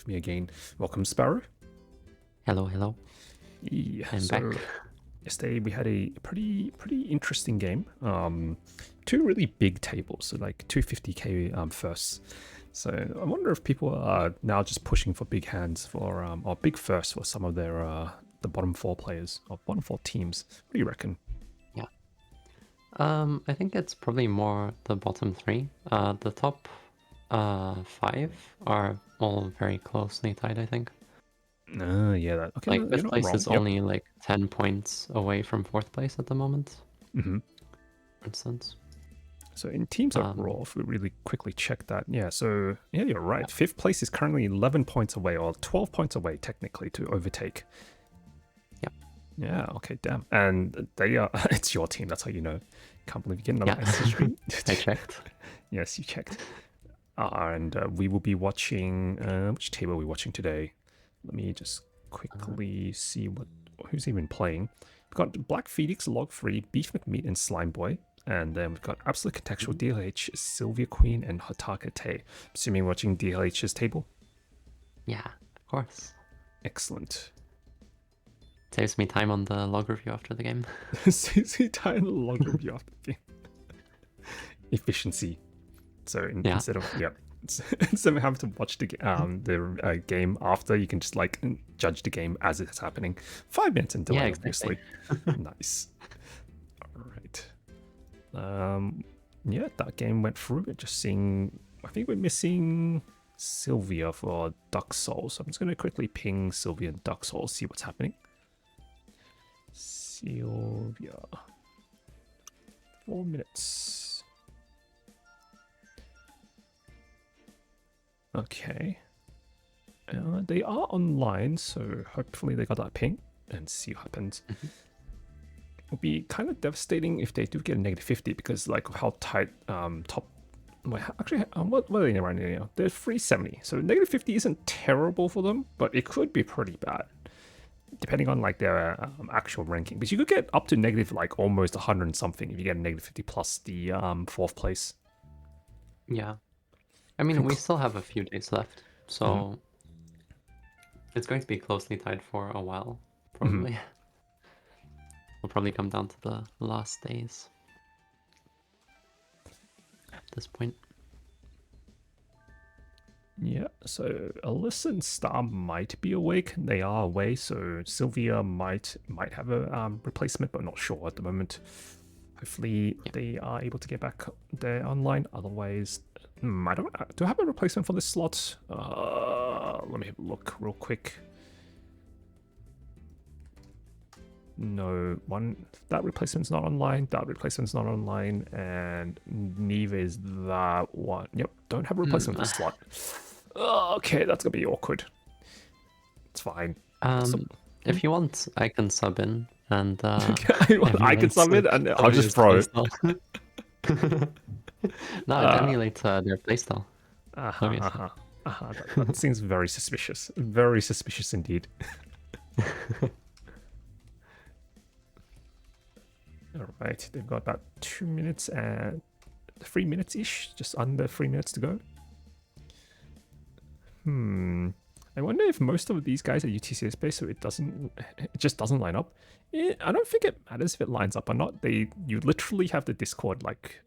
with me again. Welcome, Sparrow. Hello. Yeah, I'm so back. yesterday we had a pretty interesting game. Two really big tables, so like 250k firsts. So I wonder if people are now just pushing for big hands for or big firsts for some of their the bottom four players or bottom four teams. What do you reckon? Yeah. I think it's probably more the bottom three. The top five are all very closely tied, I think. Yeah, okay, Like no, you're fifth not place wrong. is Yep. only like 10 points away from fourth place at the moment, hmm for instance. So in teams Um, overall, if we really quickly check that, yeah, so yeah, you're yeah. right. Fifth place is currently 11 points away, or 12 points away technically to overtake. Yeah. Yeah, okay, damn. And they are, it's your team, that's how you know. Can't believe you get another Yeah. SC stream. I checked. Yes, you checked. And we will be watching, which table are we watching today? Let me just quickly see who's even playing. We've got Black Phoenix, Log Free, Beef McMeat, and Slime Boy. And then we've got Absolute Contextual, DLH, Sylvia Queen, and Hotaka Te. Assuming watching DLH's table. Yeah, of course. Excellent. Saves me time on the log review after the game. CC time log review after the game. Efficiency. So Yeah. instead of instead of having to watch the game after, you can just like judge the game as it's happening. 5 minutes in delay, Yeah, exactly. obviously. Nice. All right. Yeah, that game went through. Just seeing, I think we're missing Sylvia for Duck Soul, so I'm just going to quickly ping Sylvia and Duck Soul, see what's happening. Sylvia. 4 minutes. Okay. They are online, so hopefully they got that ping and see what happens. It would be kind of devastating if they do get a negative 50 because like of how tight top. Wait, actually, what are they right now? They're 370, so negative 50 isn't terrible for them, but it could be pretty bad depending on like their actual ranking. But you could get up to negative like almost 100 and something if you get a negative 50 plus the fourth place. Yeah. I mean, we still have a few days left, so it's going to be closely tied for a while, probably. Will probably come down to the last days at this point. Yeah, so Alyssa and Star might be awake. They are away, so Sylvia might have a replacement, but not sure at the moment. Hopefully they are able to get back there online. Otherwise, I don't. Do I have a replacement for this slot? Let me have a look real quick. No, that replacement's not online. That replacement's not online, and neither is that one. Yep, don't have a replacement for this slot. Okay, that's gonna be awkward. It's fine. If you want, I can sub in and I can sub it and I'll just throw it. No, it emulates their playstyle. Obviously. That seems very suspicious. Very suspicious indeed. All right, they've got about 2 minutes and 3 minutes ish, just under 3 minutes to go. I wonder if most of these guys are UTCS based, so it just doesn't line up. I don't think it matters if it lines up or not. You literally have the Discord like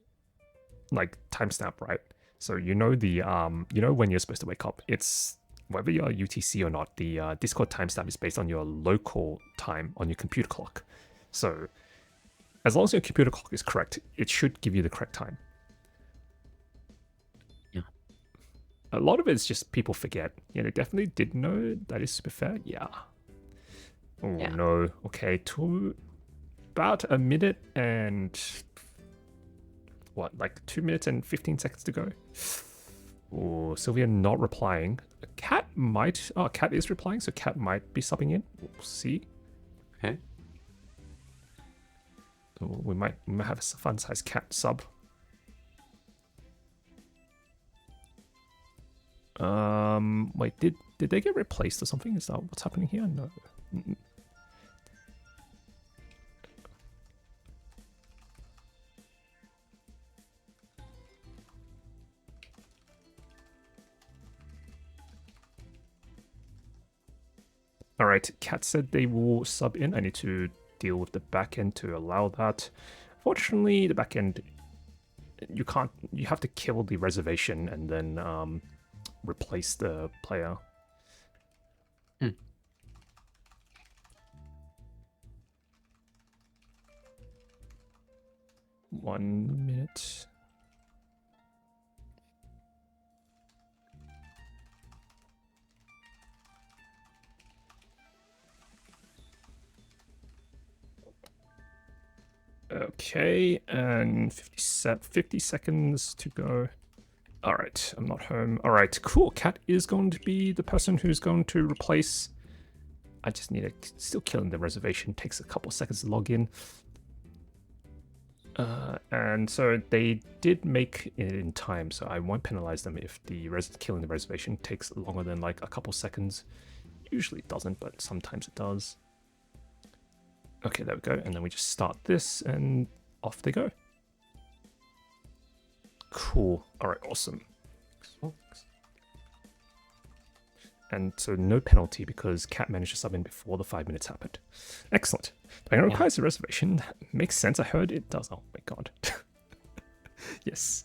timestamp, right? So you know when you're supposed to wake up. It's whether you're UTC or not. The Discord timestamp is based on your local time on your computer clock. So as long as your computer clock is correct, it should give you the correct time. Yeah. A lot of it's just people forget. Yeah, they definitely did know that is super fair. Yeah. Oh Yeah. no. Okay, to about a minute and like 2 minutes and 15 seconds to go. Oh, Sylvia not replying. Cat might. Oh, Cat is replying, so Cat might be subbing in. We'll see. Okay. We might have a fun size Cat sub. Wait, did they get replaced or something? Is that what's happening here? No. right, Kat said they will sub in. I need to deal with the backend to allow that. Fortunately, the backend, you can't. You have to kill the reservation and then replace the player. Hmm. 1 minute. Okay, and 50 seconds to go. All right, I'm not home. All right, cool. Kat is going to be the person who's going to replace. I just need to still killing the reservation. Takes a couple seconds to log in. And so they did make it in time, so I won't penalize them if the killing the reservation takes longer than like a couple seconds. Usually it doesn't, but sometimes it does. Okay, there we go. And then we just start this and off they go. Cool. All right, awesome. And so no penalty because Cat managed to sub in before the 5 minutes happened. Excellent. It requires a reservation. That makes sense. I heard it does. Oh my god. Yes.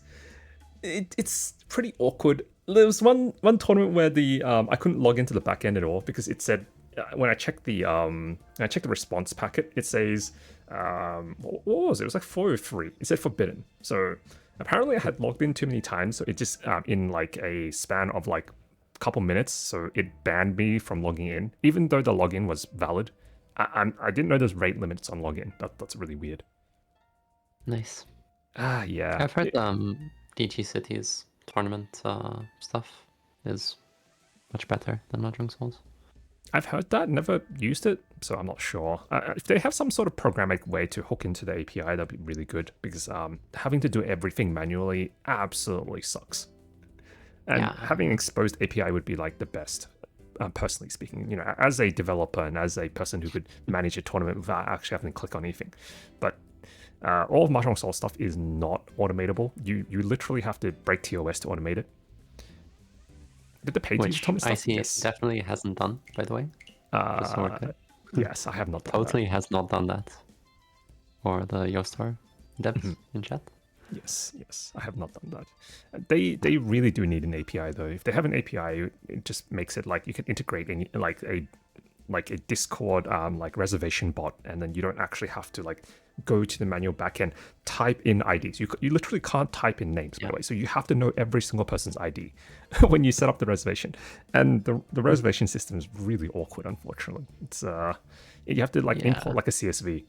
It's pretty awkward. There was one tournament where the I couldn't log into the back end at all because it said when I checked the response packet, it says what was it? It was like 403. It said forbidden. So apparently I had logged in too many times, so it just in like a span of like a couple minutes, so it banned me from logging in, even though the login was valid. I didn't know there's rate limits on login. That's really weird. Nice. Yeah. I've heard DG City's tournament stuff is much better than Mahjong Souls. I've heard that, never used it, so I'm not sure. If they have some sort of programmatic way to hook into the API, that'd be really good, because having to do everything manually absolutely sucks. And having exposed API would be like the best, personally speaking, you know, as a developer and as a person who could manage a tournament without actually having to click on anything. But all of Mahjong Soul stuff is not automatable. You literally have to break TOS to automate it. Did the page Which stuff? I see definitely hasn't done, by the way. Yes, I have not done totally that. has not done that. Or the Yostar devs in chat. Yes, I have not done that. They really do need an API though. If they have an API, it just makes it like you can integrate any like a Discord like reservation bot, and then you don't actually have to like go to the manual backend, type in IDs. You literally can't type in names, by the way. So you have to know every single person's ID when you set up the reservation. And the reservation system is really awkward, unfortunately. It's you have to like import like a CSV,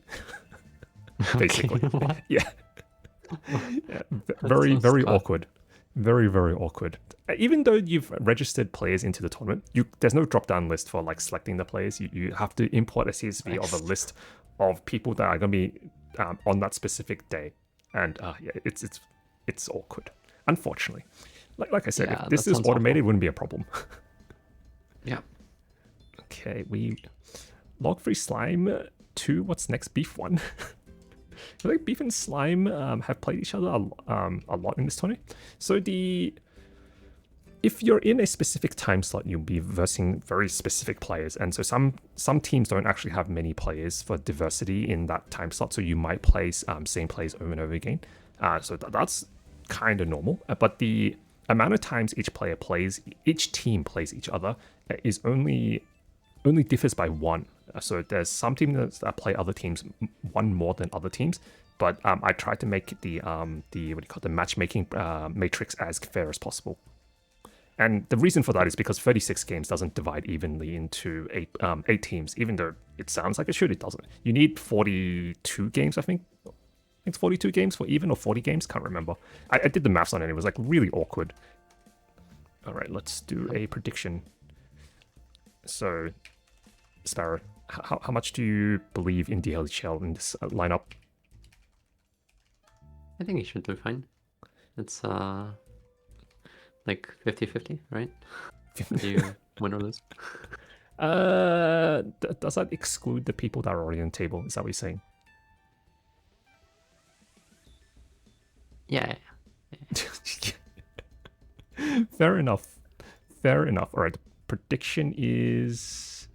basically. Okay, yeah. Very awkward. Very awkward. Even though you've registered players into the tournament, there's no drop-down list for like selecting the players. You have to import a CSV of a list of people that are going to be on that specific day, and it's awkward. Unfortunately, like I said, if this is automated, it wouldn't be a problem. Yeah. Okay, we log free slime 2. What's next? Beef 1. I feel like Beef and Slime have played each other a lot in this tournament. So if you're in a specific time slot, you'll be versing very specific players, and so some teams don't actually have many players for diversity in that time slot. So you might play same players over and over again. So that's kind of normal. But the amount of times each team plays each other is only differs by 1. So there's some teams that play other teams one more than other teams, but I tried to make the matchmaking matrix as fair as possible. And the reason for that is because 36 games doesn't divide evenly into 8 teams, even though it sounds like it should. It doesn't. You need 42 games, I think. It's 42 games for even, or 40 games, can't remember. I did the maths on it. It was like really awkward. All right, let's do a prediction. So, Sparrow, how much do you believe in DLHL in this lineup? I think he should do fine. It's like 50-50, right? Do you win or lose? Does that exclude the people that are already on the table? Is that what you're saying? Yeah. Fair enough. All right, prediction is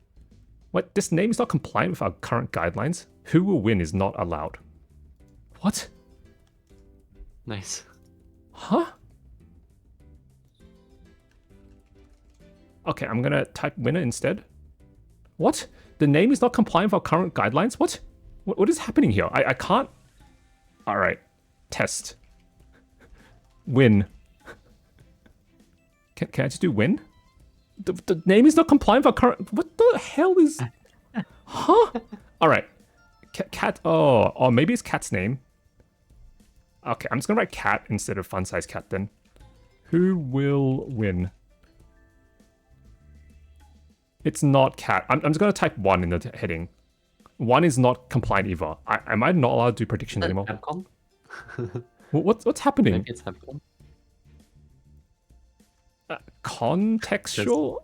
What? This name is not compliant with our current guidelines. Who will win is not allowed. What? Nice. Huh? Okay, I'm gonna type winner instead. What? The name is not compliant with our current guidelines? What is happening here? I can't... Alright. Test. Win. Can I just do win? The name is not compliant with our current... What the hell is... Huh? Alright. Cat... Oh, maybe it's cat's name. Okay, I'm just gonna write cat instead of fun size cat then. Who will win? It's not cat. I'm just gonna type 1 in the heading. 1 is not compliant either. Am I not allowed to do predictions anymore? Capcom? What's happening? Maybe it's Capcom. Contextual?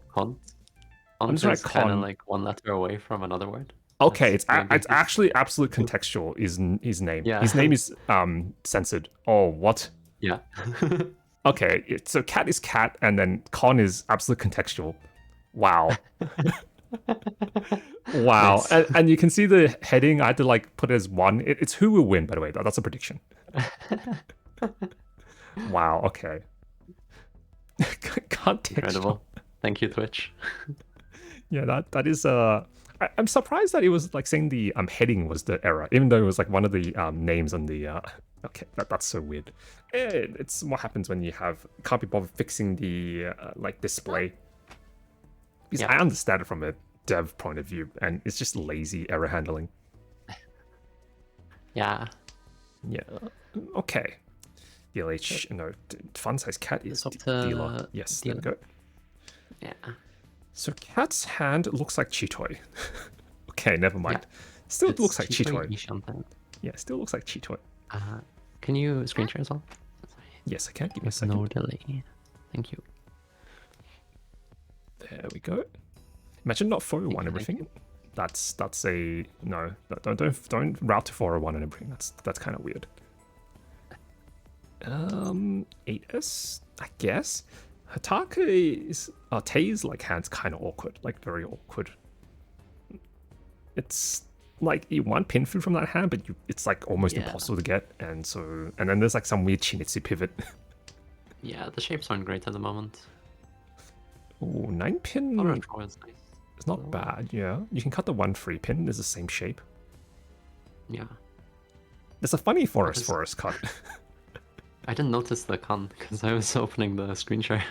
I'm just Is write kind of con. like one letter away from another word. Okay, That's it's maybe- actually absolute contextual. Is his name? Yeah. His name is censored. Oh, what? Yeah. Okay, so cat is cat, and then con is absolute contextual. Wow. Wow. Nice. And you can see the heading. I had to like put it as 1. It's who will win, by the way. That's a prediction. Wow. Okay. Contextual. Incredible. Thank you, Twitch. Yeah, that is I'm surprised that it was like saying the heading was the error, even though it was like one of the names on the okay, that's so weird. It's what happens when you can't be bothered fixing the like display. Because Yeah. I understand it from a dev point of view, and it's just lazy error handling. Yeah. Yeah. Okay. DLH, no, fun size cat is It's up to dealer. Yes, there we dealer. go. Yeah. So cat's hand looks like Chitoy. Okay, never mind. Yeah. Still It's looks like Chitoy Chitoy. Ishantan. Yeah, still looks like Chitoy. Can you screen share as well? Yes, I can. Give me a With second. no delay. Thank you. There we go. Imagine not 401 Thank everything. you. That's a no. Don't route to 401 and everything. That's kind of weird. 8S, I guess. Hatake Tei's like hand's kind of awkward, like very awkward. It's like you want pin food from that hand, but it's like almost Yeah. impossible to get, and then there's like some weird Chinitsu pivot. Yeah, the shapes aren't great at the moment. Ooh, 9 pin. Auto draw is nice. It's not bad, yeah. You can cut the 1 free pin. There's the same shape. Yeah. There's a funny is- forest cut. I didn't notice the con because I was opening the screen share.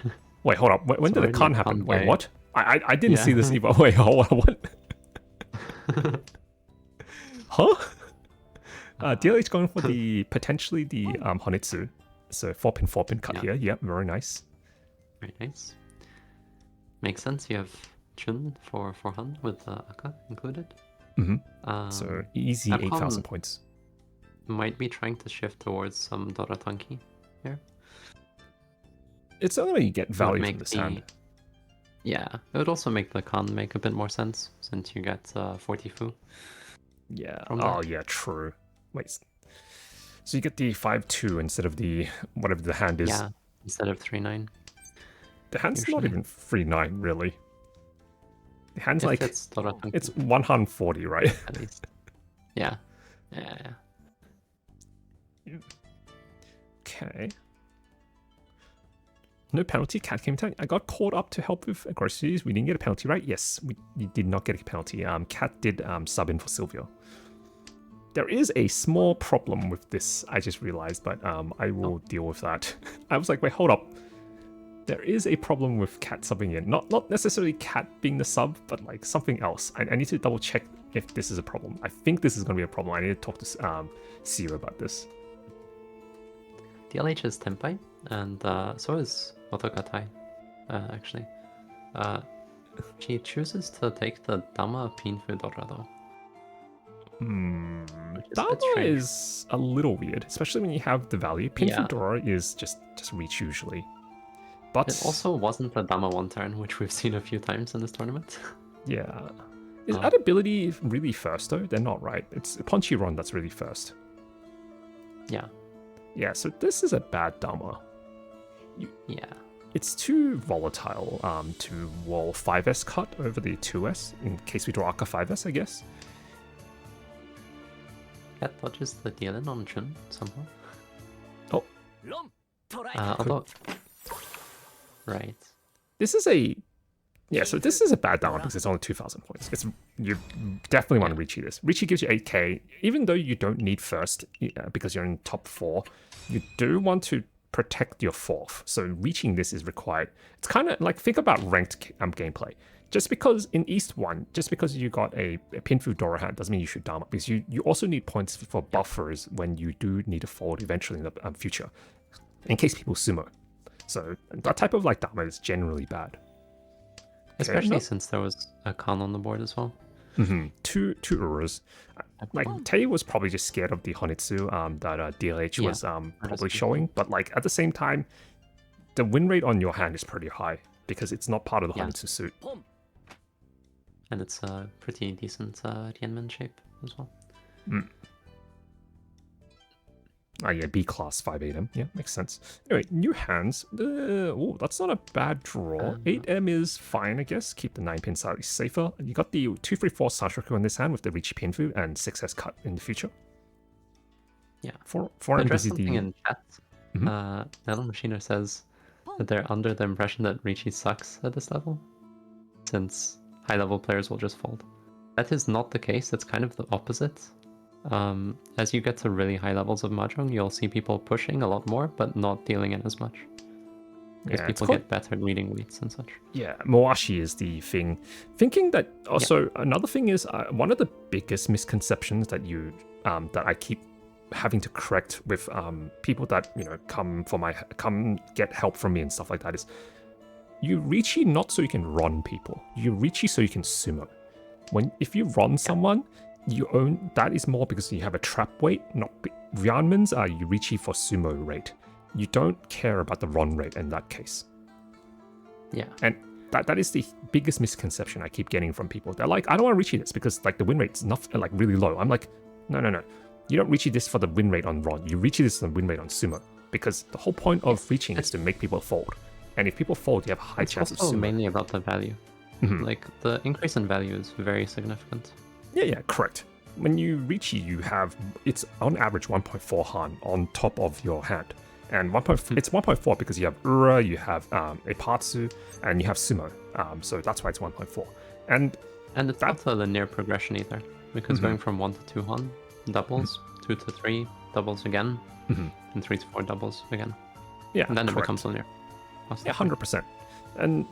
Wait, hold up. When So did the already con a happen? con Wait, by- what? I didn't see Yeah. this either. Wait, hold on. What? Huh? DLH going for the potentially the Honitsu. So 4 pin cut Yeah. here. Yep, very nice. Very nice. Makes sense. You have Chun for Han with Aka included. Mm-hmm. So easy Capcom 8,000 points. Might be trying to shift towards some Doratanki here. It's only you get value make from this the- hand. Yeah, it would also make the con make a bit more sense since you get 40 fu. Yeah. from Oh, that. yeah, true. Wait. So you get the 5-2 instead of the whatever the hand is. Yeah, instead of 3-9. The hand's not usually. even 3-9, really. The hand's If like it's Doratanki, it's 140, right? at least. Yeah. Yeah. Okay. No penalty. Cat came down. I got caught up to help with groceries. We didn't get a penalty, right? Yes, we did not get a penalty. Cat did sub in for Sylvia. There is a small problem with this, I just realized, but I will deal with that. I was like, wait, hold up. There is a problem with Cat subbing in. Not necessarily Cat being the sub, but like something else. I need to double check if this is a problem. I think this is going to be a problem. I need to talk to Sierra about this. DLH is Tenpai, and so is Otokatai, actually. She chooses to take the Dama Pinfu Dora, though. Which is a Dama bit strange. is a little weird, especially when you have the value. Pin Yeah. Fedora is just reach usually. But It also wasn't the Dama 1 turn, which we've seen a few times in this tournament. yeah. Is Oh. that ability really first though? They're not, right? It's Ponchiron that's really first. Yeah. Yeah, so this is a bad Dama. Yeah. it's too volatile to wall 5S cut over the 2S in case we draw Aka 5S, I guess. Cat dodges the Dylan on Chun somehow. Oh, Although, right. this is a so this is a bad down because it's only 2,000 points. You definitely want to Ricci this. Ricci gives you 8k, even though you don't need first because you're in top 4. You do want to protect your 4th, so reaching this is required. It's kind of like, think about ranked gameplay. Just because in East 1, just because you got a Pinfu Dora hand doesn't mean you should Dharma, because you also need points for buffers when you do need to fold eventually in the future, in case people sumo. So that type of like Dharma is generally bad. Especially since there was a Khan on the board as well. Two Uras. Like, Tei was probably just scared of the Honitsu that DLH was probably showing, but like at the same time, the win rate on your hand is pretty high because it's not part of the Honitsu suit. And it's a pretty decent Tianmen shape as well. Oh yeah, B class 5-8M. Yeah, makes sense. Anyway, new hands. Oh, that's not a bad draw. 8M is fine, I guess. Keep the 9-pin slightly safer. You got the 2-3-4 Sashoku in this hand with the Ricci Pinfu and 6S cut in the future. Yeah. For address something in chat. Nano Machiner says that they're under the impression that Ricci sucks at this level, since high-level players will just fold. That is not the case. It's kind of the opposite. As you get to really high levels of Mahjong, you'll see people pushing a lot more, but not dealing in as much. Because people get better at reading weights and such. Yeah, Moashi is the thing. Thinking that also another thing is one of the biggest misconceptions that that I keep having to correct with people that come get help from me and stuff like that is, you Ricci not so you can run people. You Ricci so you can sumo. If you run someone, that is more because you have a trap weight, not Ryanmans are you Ricci for sumo rate. You don't care about the run rate in that case. Yeah. And that is the biggest misconception I keep getting from people. They're like, I don't want to Ricci this because like the win rate's not like really low. I'm like, no. You don't Ricci this for the win rate on run. You Ricci this for the win rate on sumo. Because the whole point of reaching is to make people fold. And if people fold, you have a high chance of sumo. It's also mainly about the value. Like, the increase in value is very significant. Yeah, correct. When you Ricci, it's on average 1.4 Han on top of your hand. And it's 1.4 because you have Ura, you have Ipatsu, and you have Sumo. So that's why it's 1.4. And it's not a linear progression either, because going from 1 to 2 Han doubles, 2 to 3 doubles again, and 3 to 4 doubles again. Yeah, and then correct. It becomes linear. Yeah, 100%. And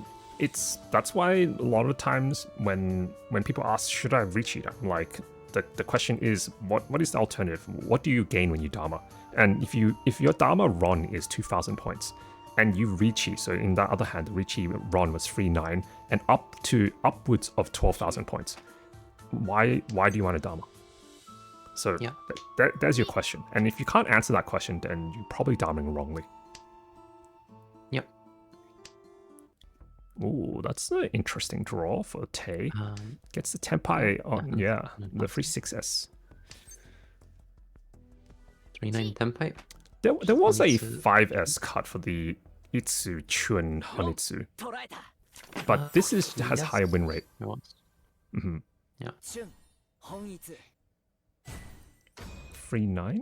that's why a lot of times when people ask, should I Ricci? I'm like, the question is, what is the alternative? What do you gain when you Dharma? And if your Dharma run is 2,000 points, and you Ricci, so in that other hand, the Ricci run was 3.9 and upwards of 12,000 points. Why do you want a Dharma? So there's your question. And if you can't answer that question, then you're probably Dharming wrongly. Yep. Ooh, that's an interesting draw for Tei. Gets the Tenpai on, the free 6S. 3.9 Tenpai. There was a 5S cut for the Itsu Chun Honitsu. But this has higher win rate. It was. Yeah. 3.9?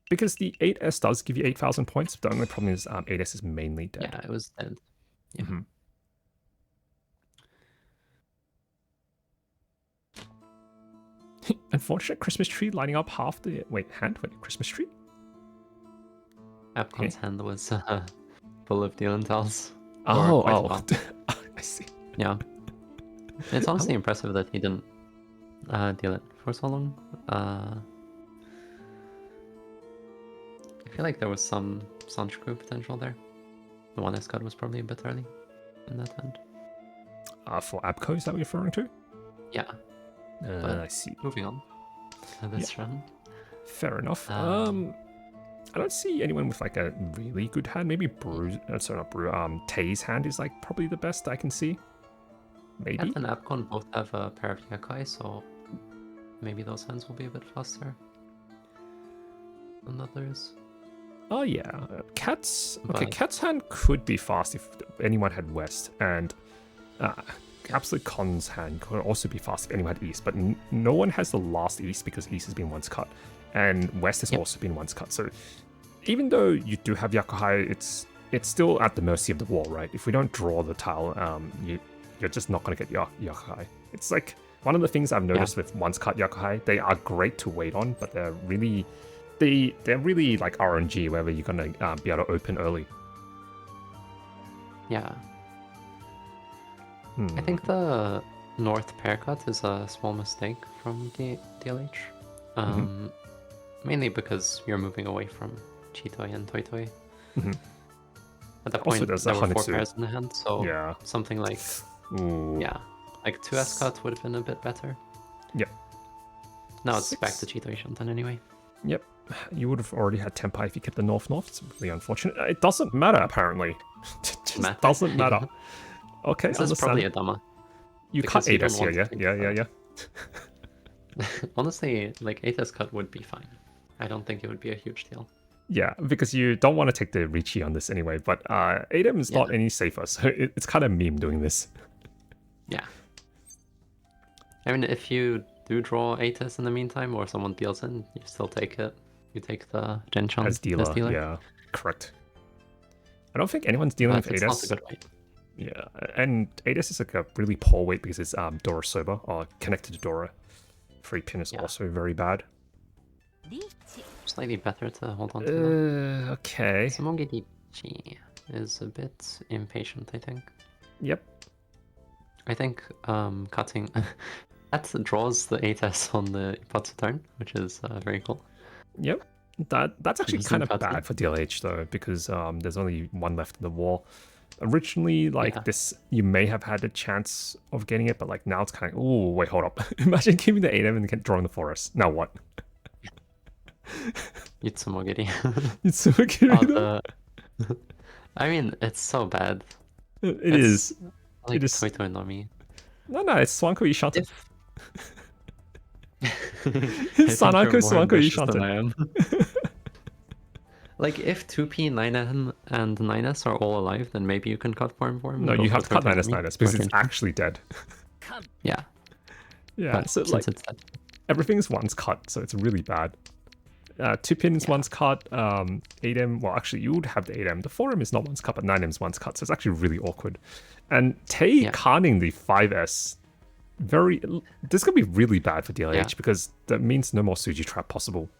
Because the 8S does give you 8,000 points. The only problem is 8S is mainly dead. Yeah, it was dead. Yeah. Unfortunate Christmas tree lining up half the Christmas tree? Epcon's hand was full of deal and tells. I see. Yeah. It's honestly impressive that he didn't deal it for so long. I feel like there was some Sunscrew potential there. The 1S cut was probably a bit early in that hand. For Abco, is that what you're referring to? Yeah. I see. Moving on to this run. Fair enough. I don't see anyone with like a really good hand. Maybe Tei's hand is like probably the best I can see. Maybe. Cat and Epcon both have a pair of Yakai, so maybe those hands will be a bit faster than others. Oh yeah, Cat's okay. But Cat's hand could be fast if anyone had West, and Absolute Con's hand could also be fast if anyone had East. But no one has the last East because East has been once cut, and West has also been once cut. So even though you do have Yakuhai, it's still at the mercy of the wall, right? If we don't draw the tile, you're just not gonna get Yakuhai. It's like one of the things I've noticed with once cut Yakuhai. They are great to wait on, but they're really like RNG, whether you're gonna be able to open early. yeah. I think the north pair cut is a small mistake from DLH. Mainly because you're moving away from Chitoi and Toitoi. At that point, there's there were 4 Hanetsu. pairs in the hand, so something like like 2S cut would have been a bit better. Yep. Now it's back to Chitoi Shantan anyway. Yep. You would have already had Tenpai if you kept the north. It's really unfortunate. It doesn't matter apparently. It just doesn't matter. Okay, this is probably a Dama. You cut 8S here, yeah. Honestly, like 8S cut would be fine. I don't think it would be a huge deal. Yeah, because you don't want to take the Ricci on this anyway, but 8M is not any safer, so it's kind of meme doing this. Yeah. I mean, if you do draw 8S in the meantime, or someone deals in, you still take it. You take the Genchan as dealer. Yeah, correct. I don't think anyone's dealing with 8S. It's not a good weight. Yeah, and 8S is like a really poor weight because it's Dora Soba, or connected to Dora. Free pin is also very bad. Slightly better to hold on to. Okay. Samogedichi is a bit impatient, I think. Yep. I think cutting that draws the 8S on the Ipatsu turn, which is very cool. Yep. That's actually kind of bad for DLH though, because there's only one left in the wall. Originally, this, you may have had a chance of getting it, but like now it's kind of, oh wait, hold up. Imagine giving the 8M and drawing the forest. Now what? Yutsumogiri. Yutsumogiri. I mean, it's so bad. It is. Like it is. Toitoi no Mi. No, it's Swanko Ishanten. Sanako Swanko Ishanten. Like, if 2P, 9N, and 9S are all alive, then maybe you can cut form for him. No, you have to cut 9S because it's actually dead. Yeah. Yeah, but so like, everything's once cut, so it's really bad. 2-pin is once cut, 8M, well actually you would have the 8M. The 4M is not once cut, but 9M is once cut, so it's actually really awkward. And Tei canning the 5S, this could be really bad for DLH because that means no more Suji trap possible.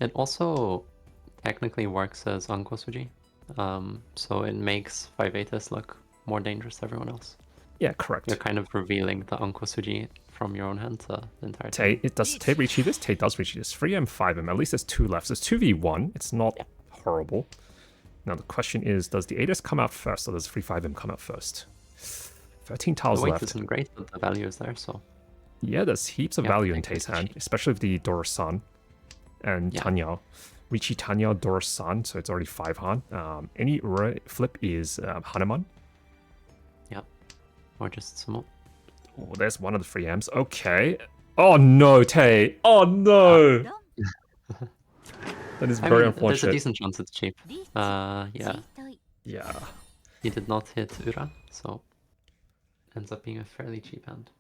It also technically works as Anko-Suji, so it makes 5-8S look more dangerous to everyone else. Yeah, correct. You're kind of revealing the Anko-Suji from your own hand to the entire team. Tei reach this? Tei does reach this. 3M, 5M, at least there's 2 left. So it's 2v1, it's not horrible. Now the question is, does the 8S come out first or does 3-5M come out first? 13 tiles left. The weight isn't great, but the value is there, so... Yeah, there's heaps of value in Tei's hand, especially with the Dora-san and Tanya. Richi Tanya, Dora-san, so it's already 5 Han. Any Ura flip is Hanuman. Yep. Or just Sumo. Oh, there's one of the 3Ms. Okay. Oh no, Tei. Oh no. That is very unfortunate. There's a decent chance it's cheap. Yeah. Yeah. He did not hit Ura, so ends up being a fairly cheap hand.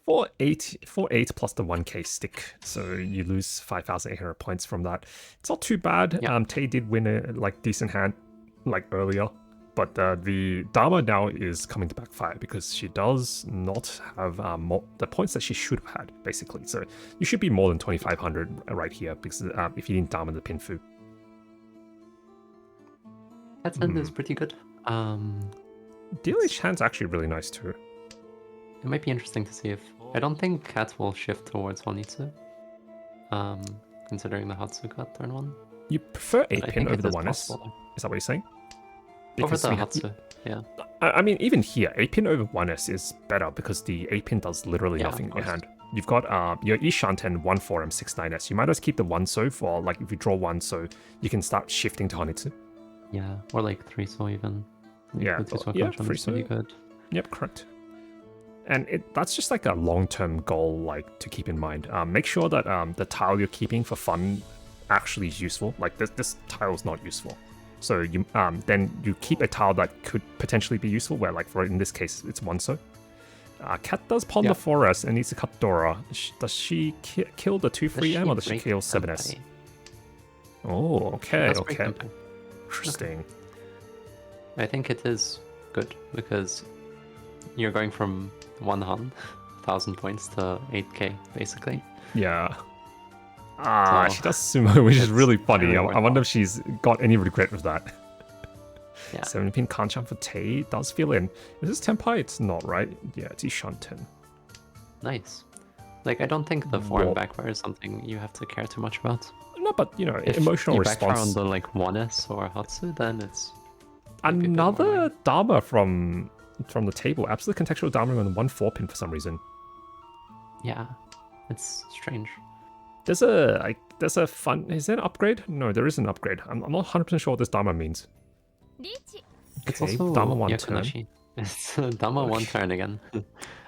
4-8 plus the 1k stick, so you lose 5,800 points from that. It's not too bad. Tei did win a decent hand earlier, but the Dharma now is coming to backfire because she does not have the points that she should have had, basically. So you should be more than 2,500 right here because if you didn't Dharma the Pinfu. That hand is pretty good. DLH hand's actually really nice too. It might be interesting to see if... I don't think Cat will shift towards Honitsu, considering the Hatsu cut turn 1. You prefer 8-pin over the 1S? Is that what you're saying? Because over the Hatsu, yeah. I mean, even here, 8-pin over 1S is better because the 8-pin does literally nothing in your hand. You've got your Ishanten 1-4M 6-9S. You might as well keep the 1-so for, like, if you draw 1-so, you can start shifting to Honitsu. Yeah, or like 3-so even. Yeah, 3-so pretty good. Yep, correct. And that's just like a long-term goal, like to keep in mind. Make sure that the tile you're keeping for fun actually is useful. Like this tile is not useful, so you then you keep a tile that could potentially be useful. Where like for in this case it's one so. Cat does pawn the forest and needs to cut Dora. Does she kill the 2-3M or does she kill 7S? Oh, okay, okay. Interesting. I think it is good because you're going from 1,000 points to 8k basically. Yeah. So she does sumo, which is really funny. really I wonder if she's got any regret with that. Yeah. 7-pin Kanchan for Tay does fill in. Is this Tenpai? It's not, right? Yeah, it's Ishanten. Nice. Like, I don't think the foreign backfire is something you have to care too much about. No, but, you know, If emotional you response. backfire on the, like, 1S or Hatsu, then it's... Another Dharma from the table. Absolute contextual Dharma on 1 4-pin for some reason. Yeah, it's strange. There's a fun... Is there an upgrade? No, there is an upgrade. I'm not 100% sure what this Dharma means. It's Okay, also Dharma 1 Yakunashi. turn. It's Dharma 1 turn again.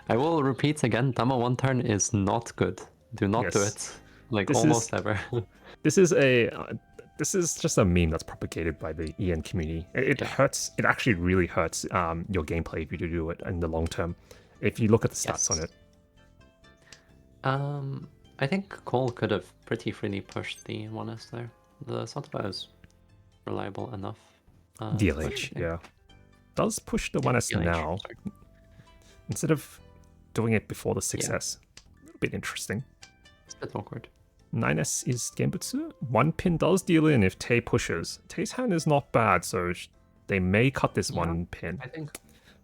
I will repeat again, Dharma 1 turn is not good. Do not do it. Like, This almost ever. This is this is just a meme that's propagated by the EN community. It hurts. It actually really hurts your gameplay if you do it in the long term. If you look at the stats on it. I think Cole could have pretty freely pushed the 1S there. The Sotaba is reliable enough. DLH, yeah. Does push the 1S DLH, now. sorry. Instead of doing it before the 6S. A little bit interesting. It's a bit awkward. 9S is Genbutsu. 1 pin does deal in if Tay pushes. Tay's hand is not bad, so they may cut this 1 pin. I think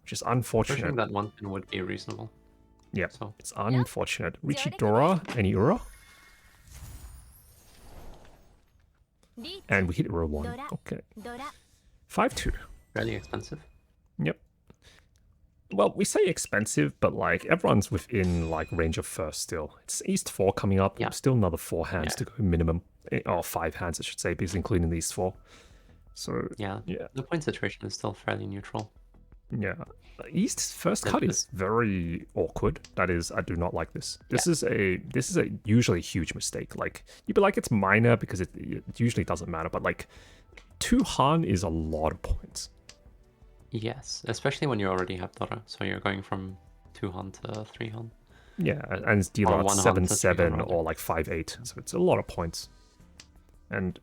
which is unfortunate. pushing that 1 pin would be reasonable. Yeah, so it's unfortunate. Richidora and Iura. And we hit row 1. Okay. 5-2. Fairly expensive. Yep. Well, we say expensive, but like everyone's within like range of first still. It's East 4 coming up. Yeah. Still another 4 hands to go minimum. Or 5 hands, I should say, because including these 4. So yeah, the point situation is still fairly neutral. Yeah. East's first cut is very awkward. That is, I do not like this. This is a usually huge mistake. Like you'd be like it's minor because it usually doesn't matter, but like 2 Han is a lot of points. Yes, especially when you already have Dora, so you're going from 2 Han to 3 Han. Yeah, and it's deal out 7-7 or like 5-8, so it's a lot of points. And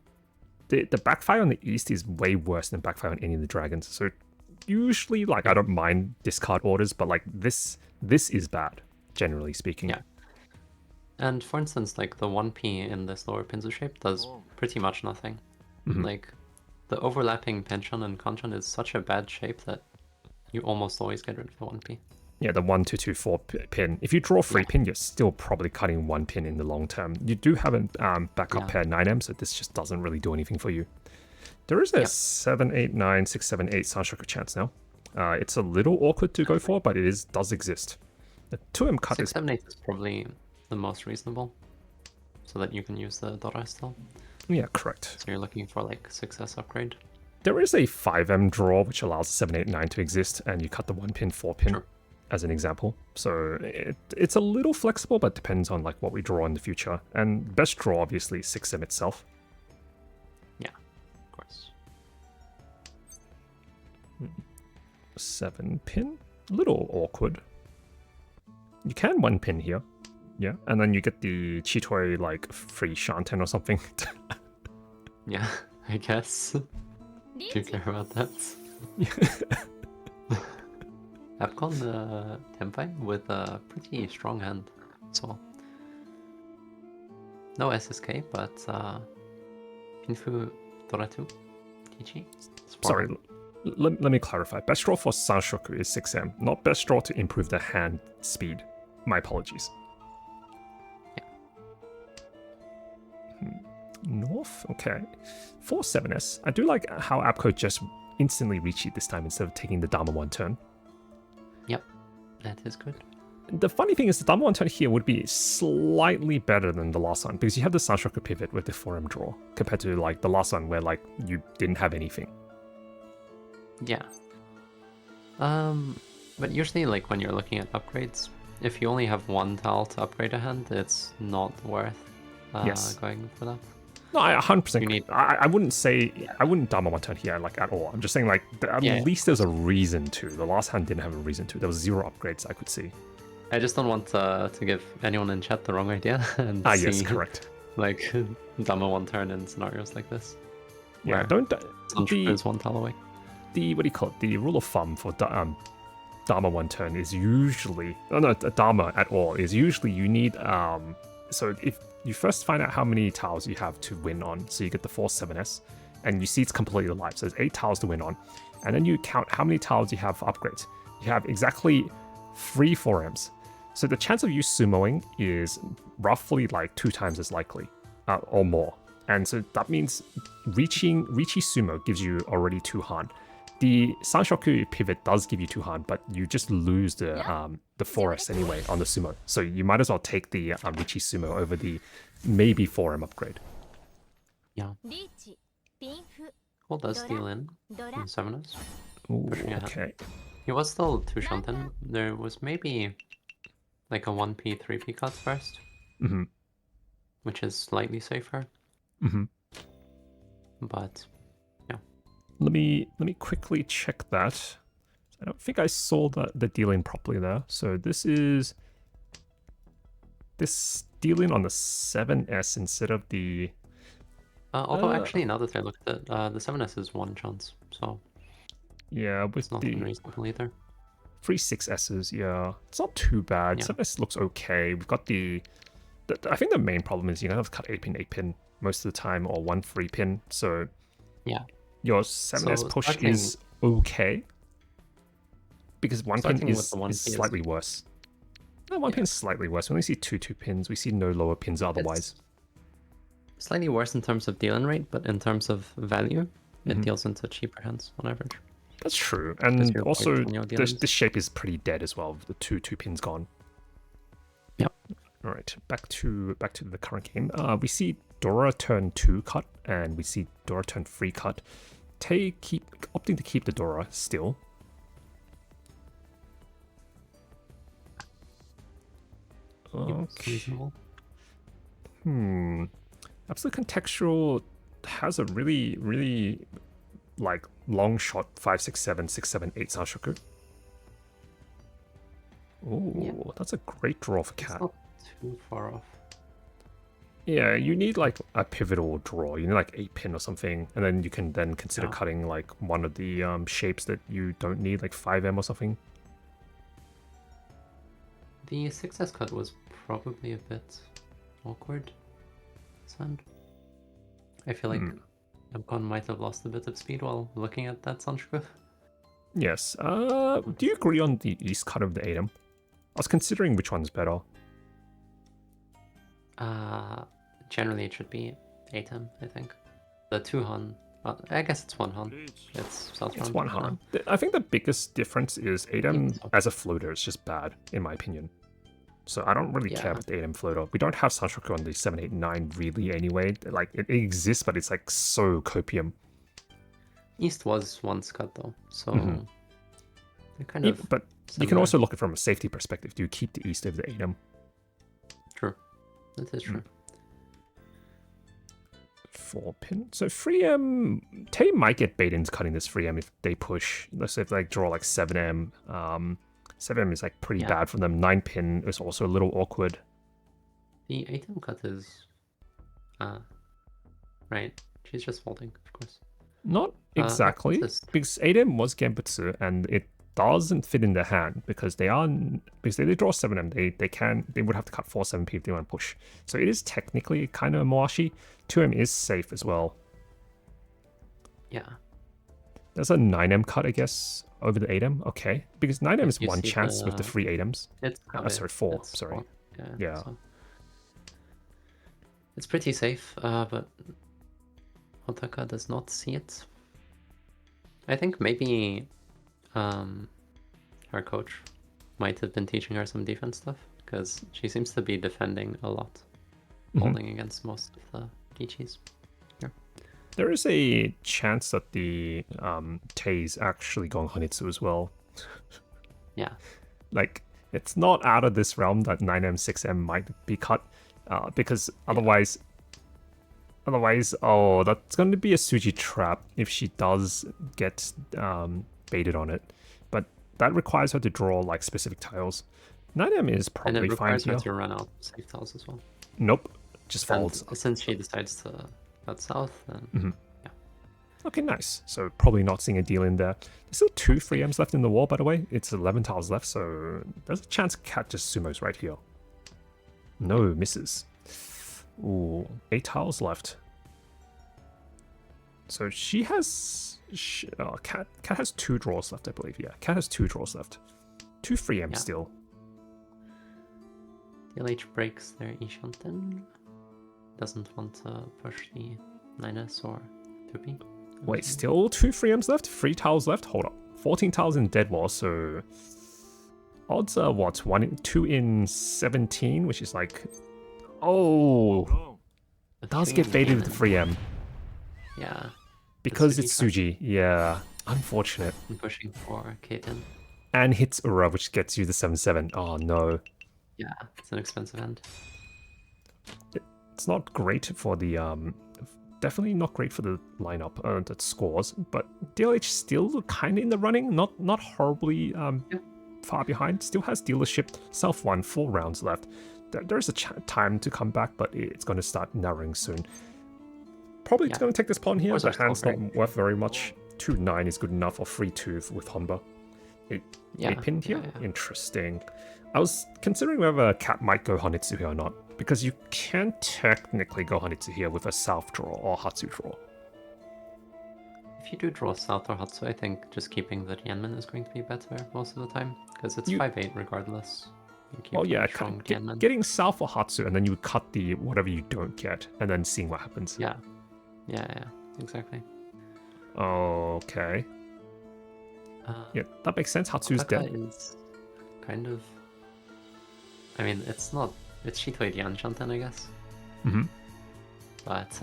the backfire on the East is way worse than backfire on any of the dragons. So usually, like, I don't mind discard orders, but like this is bad, generally speaking. Yeah. And for instance, like the 1p in this lower pinzu shape does pretty much nothing. Like the overlapping Penchon and Kanchan is such a bad shape that you almost always get rid of the 1p. Yeah, the 1, 2, 2, 4 pin. If you draw 3 pin, you're still probably cutting 1 pin in the long term. You do have a backup pair 9M, so this just doesn't really do anything for you. There is a 7, 8, 9, 6, 7, 8 Sanshoku chance now. It's a little awkward to go for, but it does exist. The 2M cut 6, 7, 8 is probably the most reasonable, so that you can use the Dora still. Yeah, correct. So you're looking for like 6S upgrade. There is a 5M draw which allows 7, 8, 9 to exist, and you cut the 1 pin, 4 pin as an example. So it's a little flexible, but depends on like what we draw in the future. And best draw obviously is 6M itself. Yeah, of course. 7 pin, little awkward. You can 1 pin here, yeah, and then you get the Chitoi like free Shanten or something. Yeah, I guess. Do you care about that? I've gone Tenpai with a pretty strong hand as well. No SSK, but Pinfu Doratu Tichi. Sorry, let me clarify. Best draw for Sanshoku is 6M, not best draw to improve the hand speed. My apologies. Yeah. North? Okay. For 7S, I do like how Apco just instantly reach it this time instead of taking the Dharma 1 turn. Yep, that is good. The funny thing is the Dharma 1 turn here would be slightly better than the last one because you have the Sanshoku pivot with the 4M draw compared to like the last one where like you didn't have anything. Yeah. But usually, like when you're looking at upgrades, if you only have one tile to upgrade a hand, it's not worth Yes. going for that. No, I 100% You agree. need- I wouldn't say I wouldn't Dharma one turn here like at all. I'm just saying like at Yeah, least there's a reason to. The last hand didn't have a reason to. There was 0 upgrades I could see. I just don't want to give anyone in chat the wrong idea and see Yes, correct. like Dama one turn in scenarios like this. Yeah, where don't Sunshine is one tile away. the what do you call it? The rule of thumb for Dharma one turn is usually Dharma at all is usually you need so if you first find out how many tiles you have to win on, so you get the 4-7s, and you see it's completely alive. So there's 8 tiles to win on, and then you count how many tiles you have for upgrades. You have exactly 3 4Ms. So the chance of you sumoing is roughly like 2 times as likely, or more. And so that means Riichi Sumo gives you already 2 Han. The Sanshoku pivot does give you 2 Han, but you just lose the 4S anyway on the Sumo. So you might as well take the Riichi Sumo over the maybe 4M upgrade. Yeah. Well, does steal in 7s. Ooh, Pushing ahead. okay. He was still 2 Shanten. There was maybe like a 1p, 3p cut first. Mm-hmm. Which is slightly safer. Mm-hmm. But yeah. Let me quickly check that. I don't think I saw the dealing properly there. So this dealing on the 7S instead of the Although actually, now that I looked at the 7S is 1 chance, so yeah, with it's not the unreasonable either. 3 6S's, yeah, it's not too bad. Yeah. 7S looks okay. We've got the I think the main problem is you have to cut 8 pin most of the time, or 1 3-pin. So yeah, your 7S So push starting- is okay because 1 pin Starting with is the 1P is- slightly worse. No, 1 pin is slightly worse. We only see 2 2-pins. We see no lower pins otherwise. It's slightly worse in terms of dealing rate, but in terms of value, it Mhm. deals into cheaper hands on average. That's true, Because and you're also waiting on your dealings. this shape is pretty dead as well. With the 2 pins gone. Yep. All right, back to the current game. We see Dora turn 2 cut, and we see Dora turn 3 cut. Tay opting to keep the Dora still. It's reasonable. Absolute Contextual has a really like long shot 5 6 7 6 7 8 Sanshoku. Oh, that's a great draw for It's Cat. not too far off. Yeah, you need like a pivotal draw. You need like 8-pin or something, and then you can then consider Yeah. cutting like one of the shapes that you don't need, like 5M or something. The 6S cut was probably a bit awkward. Sand. I feel like Emcon might have lost a bit of speed while looking at that Sanshku. Yes. Do you agree on the east cut of the Atom? I was considering which one's better. Generally it should be 8M, I think. The 2 Han. I guess it's 1 Han. It's South It's round. 1 Han. I think the biggest difference is Atom so. as a floater is just bad, in my opinion. So I don't really care Yeah. about the Atom floater. We don't have Sanshoku on the 7 8 9 really anyway. Like it exists, but it's like so copium. East was once cut though, so Mhm. they're kind of But you can similar. also look at it from a safety perspective. Do you keep the east over the Atom? True. That is true. 4-pin. So 3M, Tay might get bait into cutting this 3M if they push. Let's say if they draw like 7M. 7M is like pretty Yeah. bad for them. 9-pin is also a little awkward. The 8M cut is right. She's just folding, of course. Not exactly, just- because 8M was Genbutsu and it doesn't fit in their hand because they draw 7M, they would have to cut 4-7p if they want to push. So it is technically kind of a Moashi. 2M is safe as well. Yeah. There's a 9M cut, I guess, over the 8M. Okay, because 9M is You one see chance with the the- 3 8Ms. It's Sorry, 4. it's Sorry. 4. Yeah. Yeah. So. It's pretty safe, but Otaka does not see it. I think maybe her coach might have been teaching her some defense stuff because she seems to be defending a lot, holding against most of the Gichis. There is a chance that the Tei's actually going Hanitsu as well. Yeah. Like, it's not out of this realm that 9M, 6M might be cut, because otherwise, oh, that's going to be a Suji trap if she does get baited on it. But that requires her to draw like specific tiles. 9M is And probably it fine requires her here. to run out safe tiles as well. Nope, just And folds. since she decides to cut south, then yeah. Okay, nice. So probably not seeing a deal in there. There's still 2 3Ms left in the wall, by the way. It's 11 tiles left, so there's a chance Cat just sumos right here. No, misses. Ooh, 8 tiles left. So she has... Cat has 2 draws left, I believe. Yeah, Cat has 2 draws left. 2 3Ms still. DLH breaks their Ishanten. Doesn't want to push the 9S or 2P. Wait, still 2 3Ms left? 3 tiles left? Hold up. 14 tiles in Dead Wall, so... Odds are what? 2 in 17, which is like... Oh! It does get baited with the 3M. Yeah. Because it's Suji. Yeah. Unfortunate. I'm pushing for Kaiten. And hits Ura, which gets you the 7-7. Oh, no. Yeah, it's an expensive end. It's not great for the... Definitely not great for the lineup that scores, but DLH still kind of in the running. Not horribly far behind. Still has dealership. Self won, 4 rounds left. There's a time to come back, but it's going to start narrowing soon. Probably going to take this pawn here. The hand's not worth very much. 2-9 is good enough, or 3-2 with Honba. A pin here? Interesting. I was considering whether Cat might go Honitsu here or not, because you can technically go Honitsu here with a South draw or Hatsu draw. If you do draw South or Hatsu, I think just keeping the Tianmen is going to be better most of the time, because it's 5-8 regardless. Oh yeah, getting South or Hatsu, and then you cut the whatever you don't get, and then seeing what happens. Yeah, exactly. Okay. Yeah, that makes sense. Hatsu's dead. Is kind of... I mean, it's not... It's Shitoi Dianshanten, I guess. But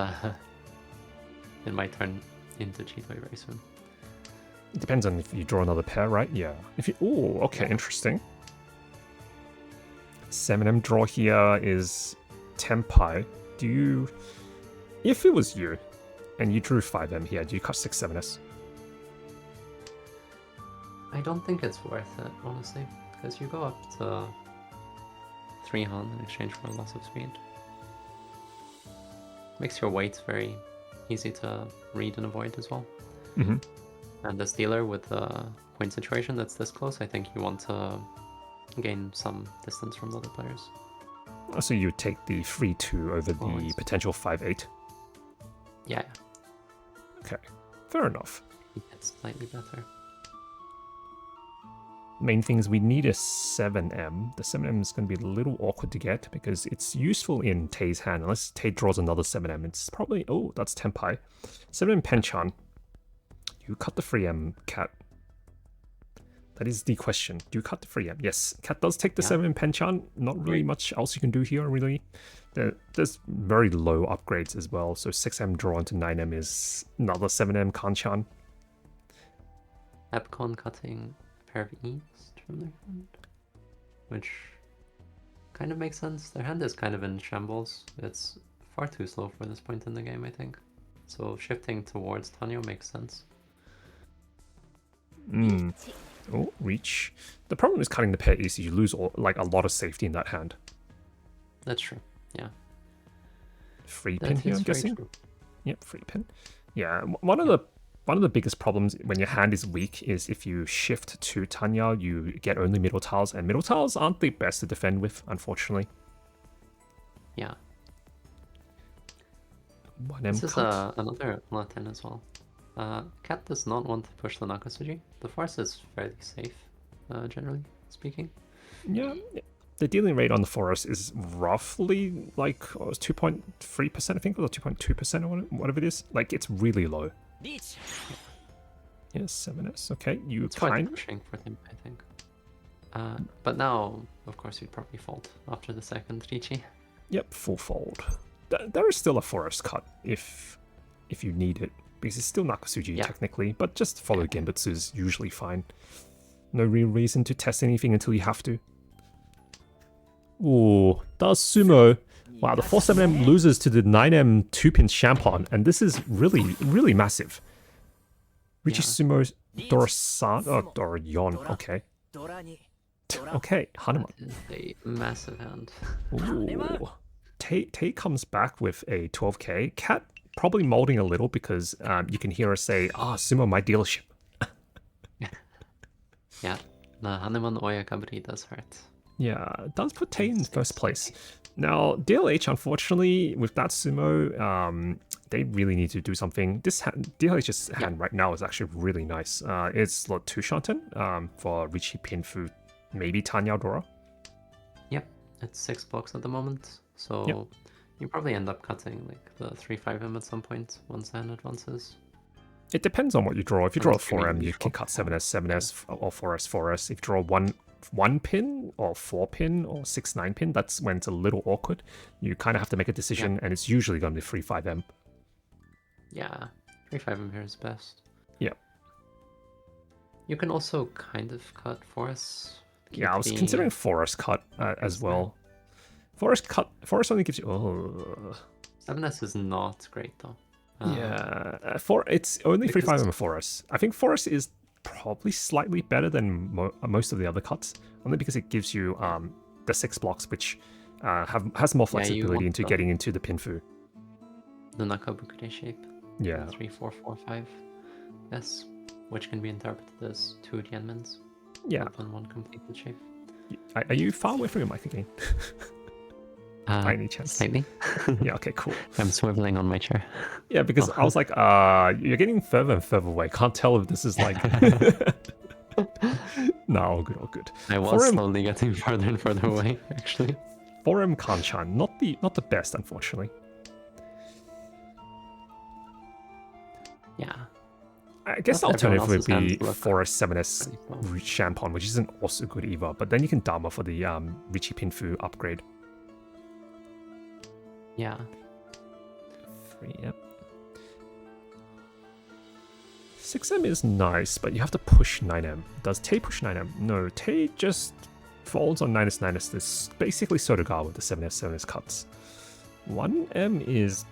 it might turn into Chitoi very soon. It depends on if you draw another pair, right? Yeah. If you... Oh, okay, interesting. 7M draw here is Tenpai. Do you... If it was you, and you drew 5M here, do you cut 6-7S? I don't think it's worth it, honestly. Because you go up to 3 Han in exchange for a loss of speed. Makes your weight very easy to read and avoid as well. And as dealer with the point situation that's this close, I think you want to gain some distance from the other players. So you take the 3-2 over the potential 5-8? Yeah. Okay, fair enough. It's slightly better. Main thing is we need a 7M. The 7M is going to be a little awkward to get because it's useful in Tei's hand. Unless Tei draws another 7M, it's probably... Oh, that's Tenpai. 7M Penchan. You cut the 3M, Cat. That is the question. Do you cut the 3M? Yes, Cat does take the 7M Penchan. Not really much else you can do here, really. There's very low upgrades as well. So 6M draw into 9M is another 7M Kanchan. Epcon cutting a pair of East from their hand, which kind of makes sense. Their hand is kind of in shambles. It's far too slow for this point in the game, I think. So shifting towards Tanyo makes sense. Oh, reach. The problem is cutting the pair east. You lose like a lot of safety in that hand. That's true. Yeah. Free pin here, I'm guessing. True. Yep, free pin. Yeah, one of the biggest problems when your hand is weak is if you shift to Tanya, you get only middle tiles, and middle tiles aren't the best to defend with, unfortunately. Yeah. 1M this is cut. Another Latin as well. Cat does not want to push the Nakasuji. The force is fairly safe, generally speaking. Yeah, the dealing rate on the forest is roughly like 2.3%, I think, or 2.2% or whatever it is. Like, it's really low. Yes, 7S. Okay, you it's quite pushing for him, I think. But now, of course, you'd probably fold after the second Richi. Yep, full fold. There is still a forest cut if you need it, because it's still Nakasuji technically, but just follow Genbutsu is usually fine. No real reason to test anything until you have to. Ooh, does sumo. Wow, the 4-7M loses to the 9M 2-pin Champon, and this is really, really massive. Richie Sumo Dora-san? Oh, Dora-yon, okay. Okay, Hanuman. That is a massive hand. Ooh. Tay comes back with a 12k. Cat probably molding a little because you can hear her say, sumo, my dealership. Yeah, the Hanuman Oyakaburi does hurt. Yeah, it does put Tay in first place. Now, DLH, unfortunately, with that sumo, they really need to do something. This DLH's hand right now is actually really nice. It's slot 2 Shanten for Richie Pinfu, maybe Tanya Dora. Yep, it's 6 blocks at the moment, so you probably end up cutting like the 3-5M at some point once the hand advances. It depends on what you draw. If you draw a 4M, you can cut 7S, 7S, or 4S, 4S. If you draw one pin or 4 pin or 6-9 pin, that's when it's a little awkward. You kind of have to make a decision, and it's usually going to be 3-5M. Yeah, 3-5M here is best. Yeah. You can also kind of cut 4S. Yeah, I was considering 4S cut as well. 4S only gives you 7S is not great though. Yeah, it's only 3-5M and 4S. I think 4S is probably slightly better than most of the other cuts, only because it gives you the 6 blocks, which has more flexibility into getting into the pinfu. The Nakabukure shape. Yeah. 3, 4, 4, 5. Yes, which can be interpreted as 2 Tianmens. Yeah. In one completed shape. Are you far away from your mic again? By any chance? Slightly. Yeah, okay, cool. I'm swiveling on my chair. Yeah, because I was like, you're getting further and further away. Can't tell if this is like... No, all good. I was slowly getting further and further away, actually. 4M Kanchan, not the best, unfortunately. Yeah. I guess the alternative would be 4S, 7S Champon, which isn't also good either, but then you can Dharma for the Richie Pinfu upgrade. Yeah. 3, yep. 6M is nice, but you have to push 9M. Does Tay push 9M? No, Tay just folds on 9S. This basically Sotogawa with the 7S cuts. 1M is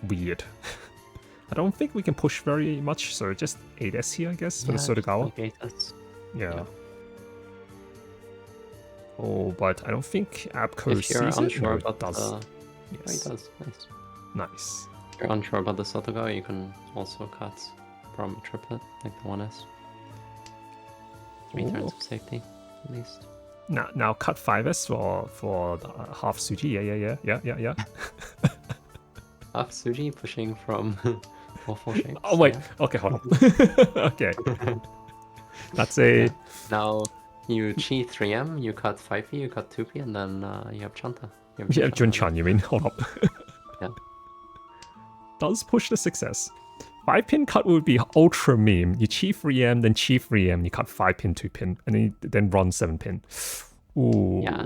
weird. I don't think we can push very much, so just 8S here, I guess, for the Sotogawa. Like 8S. Yeah. Oh, but I don't think Abco if you're sees unsure it. No, about it does. Yes. Oh, it does. Nice. Nice. If you're unsure about the Sotogawa, you can also cut from a triplet, like the 1S. 3 turns of safety, at least. Now cut 5S for the half Suji. Yeah. Half Suji pushing from all 4 shapes. Oh wait, okay, hold on. Okay. That's a... Yeah. Now you chi 3M, you cut 5P, you cut 2P, and then you have Chanta. Yeah, Junchan, you mean? Hold up. Yeah. Does push the success. 5-pin cut would be ultra meme. You chi 3M, then chi 3M, you cut 5-pin, 2-pin, and then run 7-pin. Ooh. Yeah.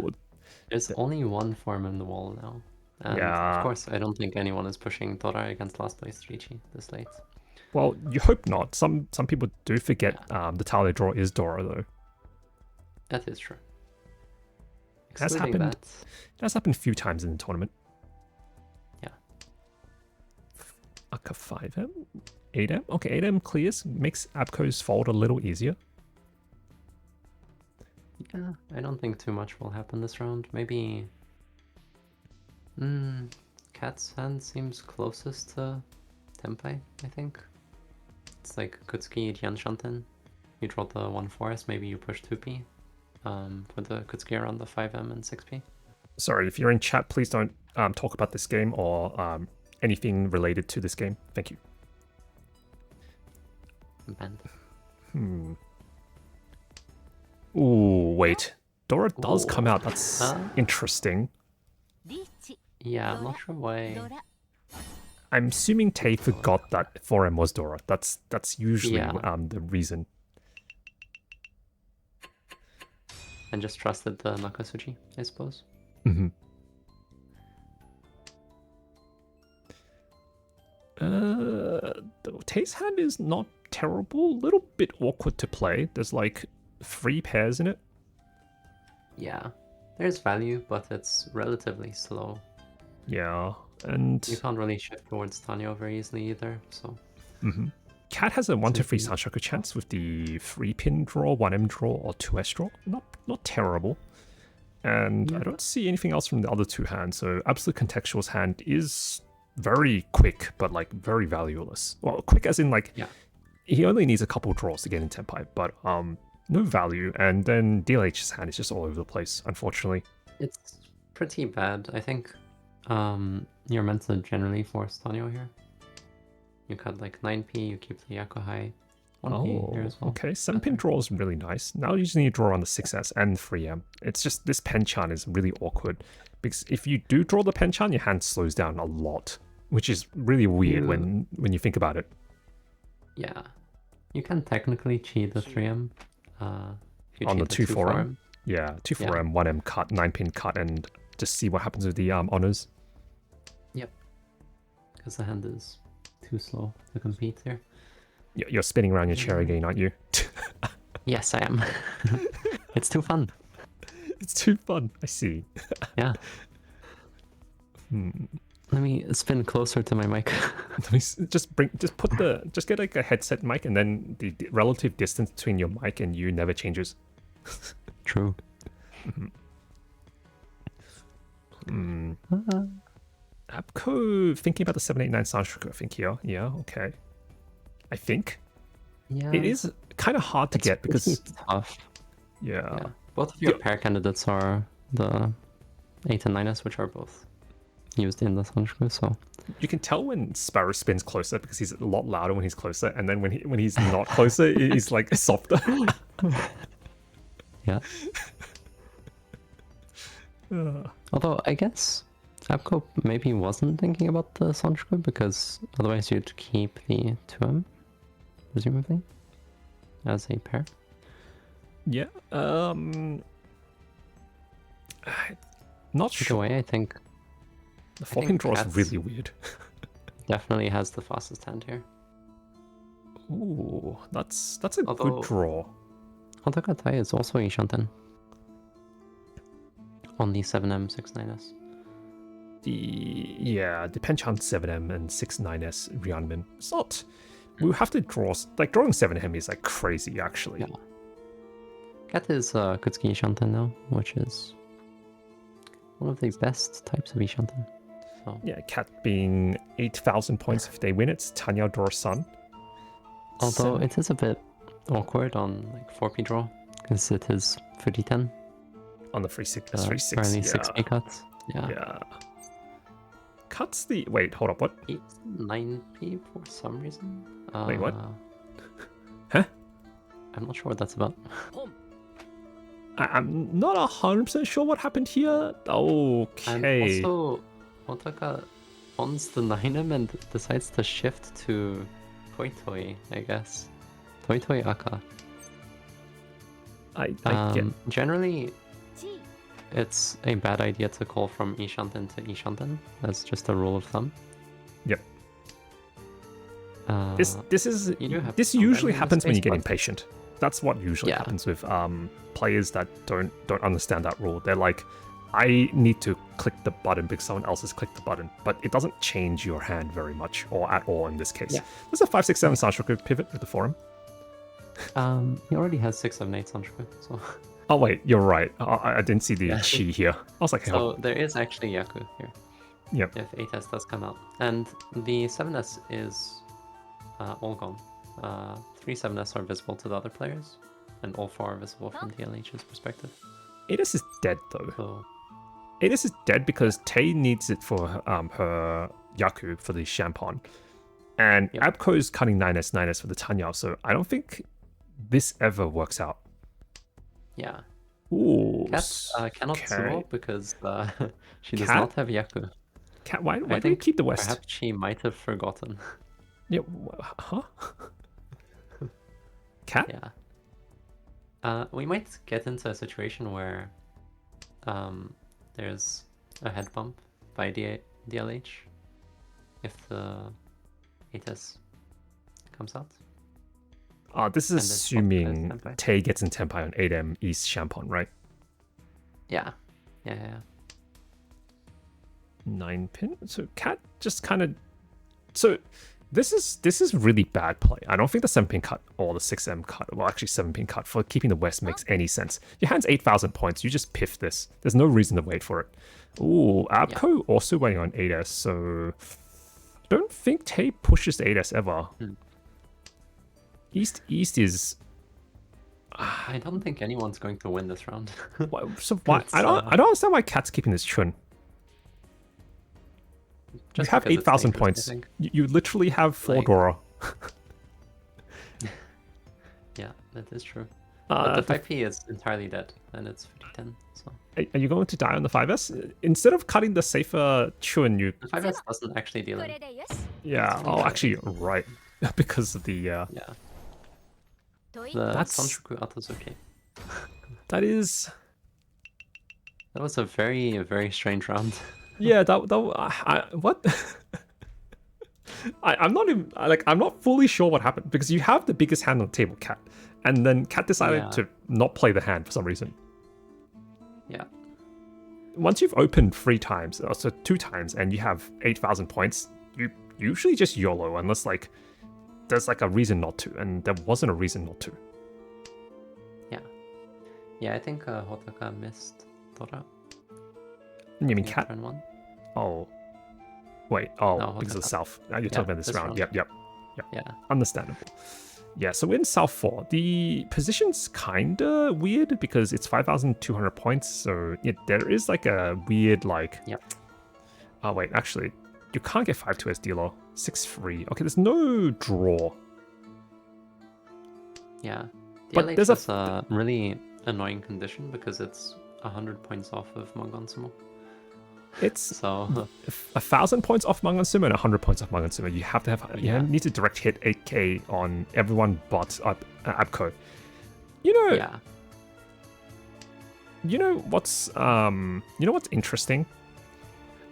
There's only one form in the wall now. And of course, I don't think anyone is pushing Dora against last place Richi this late. Well, you hope not. Some people do forget the tile they draw is Dora, though. That is true. That's happened a few times in the tournament. Yeah. Aka 5M? 8M? Okay, 8M clears. Makes Abco's fold a little easier. Yeah, I don't think too much will happen this round. Maybe... Cat's hand seems closest to Tempai, I think. It's like Kutsuki, Dianshanten. You draw the 1-4S, maybe you push 2P. For the Kutsuki around the 5M and 6P. Sorry, if you're in chat, please don't talk about this game or anything related to this game. Thank you. Banned. Ooh, wait. Dora does come out. That's interesting. Yeah, I'm not sure why. I'm assuming Tay forgot that 4M was Dora. That's usually the reason. And just trusted the Nakasuji, I suppose. Mm-hmm. Tay's hand is not terrible. A little bit awkward to play. There's like 3 pairs in it. Yeah, there's value, but it's relatively slow. Yeah, You and can't really shift towards Tanya very easily either, so... Cat has a 1 to 3 Simply- Sunshoku chance with the 3-pin draw, 1M draw, or 2S draw. Not terrible. And I Yeah. don't see anything else from the other 2 hands, so Absolute Contextual's hand is very quick, but like very valueless. Well, quick as in like Yeah. he only needs a couple draws to get in Tenpai, but no value. And then DLH's hand is just all over the place, unfortunately. It's pretty bad. I think you're meant to generally force Tanyo here. You cut like 9p, you keep the Yaku high. 1p here as well. Okay. 7-pin draw is really nice. Now you just need to draw on the 6S and 3M. It's just this Penchan is really awkward because if you do draw the Penchan, your hand slows down a lot, which is really weird when you think about it. Yeah. You can technically cheat the 3M. If you On the cheat 2-4M? Yeah, 2-4M, 1M cut, 9-pin cut, and just see what happens with the honors. Yep. Because the hand is too slow to compete here. You're spinning around your chair again, aren't you? Yes, I am. It's too fun. It's too fun. I see. Yeah. Let me spin closer to my mic. just get like a headset mic, and then the relative distance between your mic and you never changes. True. Apco thinking about the 789 Sanshouku, I think here. Yeah, okay. I think Yeah. it is kind of hard to get because it's tough. yeah. Both of your pair candidates are the 8 and 9s, which are both used in the Sunscrew, so You can tell when Sparrow spins closer because he's a lot louder when he's closer, and then when he's not closer, he's like softer. yeah. Although I guess Apco maybe wasn't thinking about the Sunscrew because otherwise you'd keep the 2M, presumably, as a pair. Yeah. Not Either sure. way, I think The fucking draw is Cat's really weird. definitely has the fastest hand here. Ooh, that's a Although- good draw. Otakatai is also Ishanten on the 7M 6-9s. The Penchan 7M and 6-9S Ryanmin. It's not. We have to draw like drawing 7M is like crazy actually. Yeah. Cat is Kutsuki Ishanten now, which is one of the best types of Ishanten. So Yeah, Cat being 8,000 points if they win. It's Tanya draw Sun. although it is a bit awkward on like 4p draw because it is 30-10. On the 3-6, Early 3-6, 6p cuts. Yeah. yeah. Cuts the wait. Hold up. What? 8, 9p for some reason. Wait, what? Huh? I'm not sure what that's about. I'm not 100% sure what happened here. Okay. And also, Otaka owns the 9M and decides to shift to Toy Toy, I guess. Toy Toy Aka. I get. Generally, it's a bad idea to call from Ishanten to Ishanten. That's just a rule of thumb. Yep. Uh, you do have This some usually value in the happens when you space, get but- impatient. That's what usually Yeah. happens with players that don't understand that rule. They're like, I need to click the button because someone else has clicked the button, but it doesn't change your hand very much or at all in this case. Yeah. There's a 5-6-7 Sanshouku pivot with the forum. He already has 6, 7, 8 Sunscrew, so... Oh wait, you're right. I didn't see the chi here. I was like, So there is actually Yaku here. Yep. If 8S does come out. And the 7S is all gone. 3 7S are visible to the other players, and all 4 are visible from DLH's perspective. Adis is dead though. So Adis is dead because Tay needs it for her Yaku for the Champon. And Yep. Abko is cutting 9S for the Tanya, so I don't think this ever works out. yeah, Ooh. Cat cannot okay. sumo because she does Cat? not have Yaku. Cat, why I do you think keep the West? Perhaps she might have forgotten. Yeah, huh? Cat? Yeah. We might get into a situation where there's a head bump by DLH if the 8S comes out. This is And this assuming Tenpai. Tay gets in Tenpai on 8M East Champon, right? Yeah. Yeah. 9 pin. So Cat just kind of. So this is really bad play. I don't think the 7 pin cut or the 6M cut, well actually 7 pin cut for keeping the West makes any sense. Your hand's 8,000 points. You just piff this. There's no reason to wait for it. Ooh, Abco also waiting on 8S. So I don't think Tay pushes 8S ever. East is. I don't think anyone's going to win this round. So why? I don't understand why Cat's keeping this Chun. Just you have because it's 8,000 dangerous, points. I think. You literally have 4 Like- Dora. Yeah, that is true. But the 5P is entirely dead, and it's 50-10, so... Are you going to die on the 5S? Instead of cutting the safer Chun, you... The 5S doesn't actually deal it. Yeah, oh, actually, you're right. Because of the... Yeah. The That's- Sanshuku Ata's okay. That is... That was a very, very strange round. Yeah, what? I'm not even... I'm not fully sure what happened. Because you have the biggest hand on the table, Cat. And then Cat decided Yeah. to not play the hand for some reason. Yeah. Once you've opened 3 times, so 2 times, and you have 8,000 points, you usually just YOLO, unless, there's, a reason not to, and there wasn't a reason not to. Yeah, I think Hotaka missed Dora. You mean in Cat? turn 1. Oh. Wait, oh, No, because of Hotaka. South. You're Yeah, talking about this this round. round. Yep. Yeah. Understandable. Yeah, so in South 4, the position's kinda weird because it's 5,200 points, so there is a weird Yep. Oh wait, actually, you can't get 5-2 as dealer. 6-3. Okay, there's no draw. Yeah. But DLH there's a is a really annoying condition because it's 100 points off of Mangon Sumo. It's So 1,000 points off Mangon Sumo and 100 points off Mangon Sumo. You have to have Yeah. you need to direct hit 8k on everyone but Abco. yeah. You know what's interesting?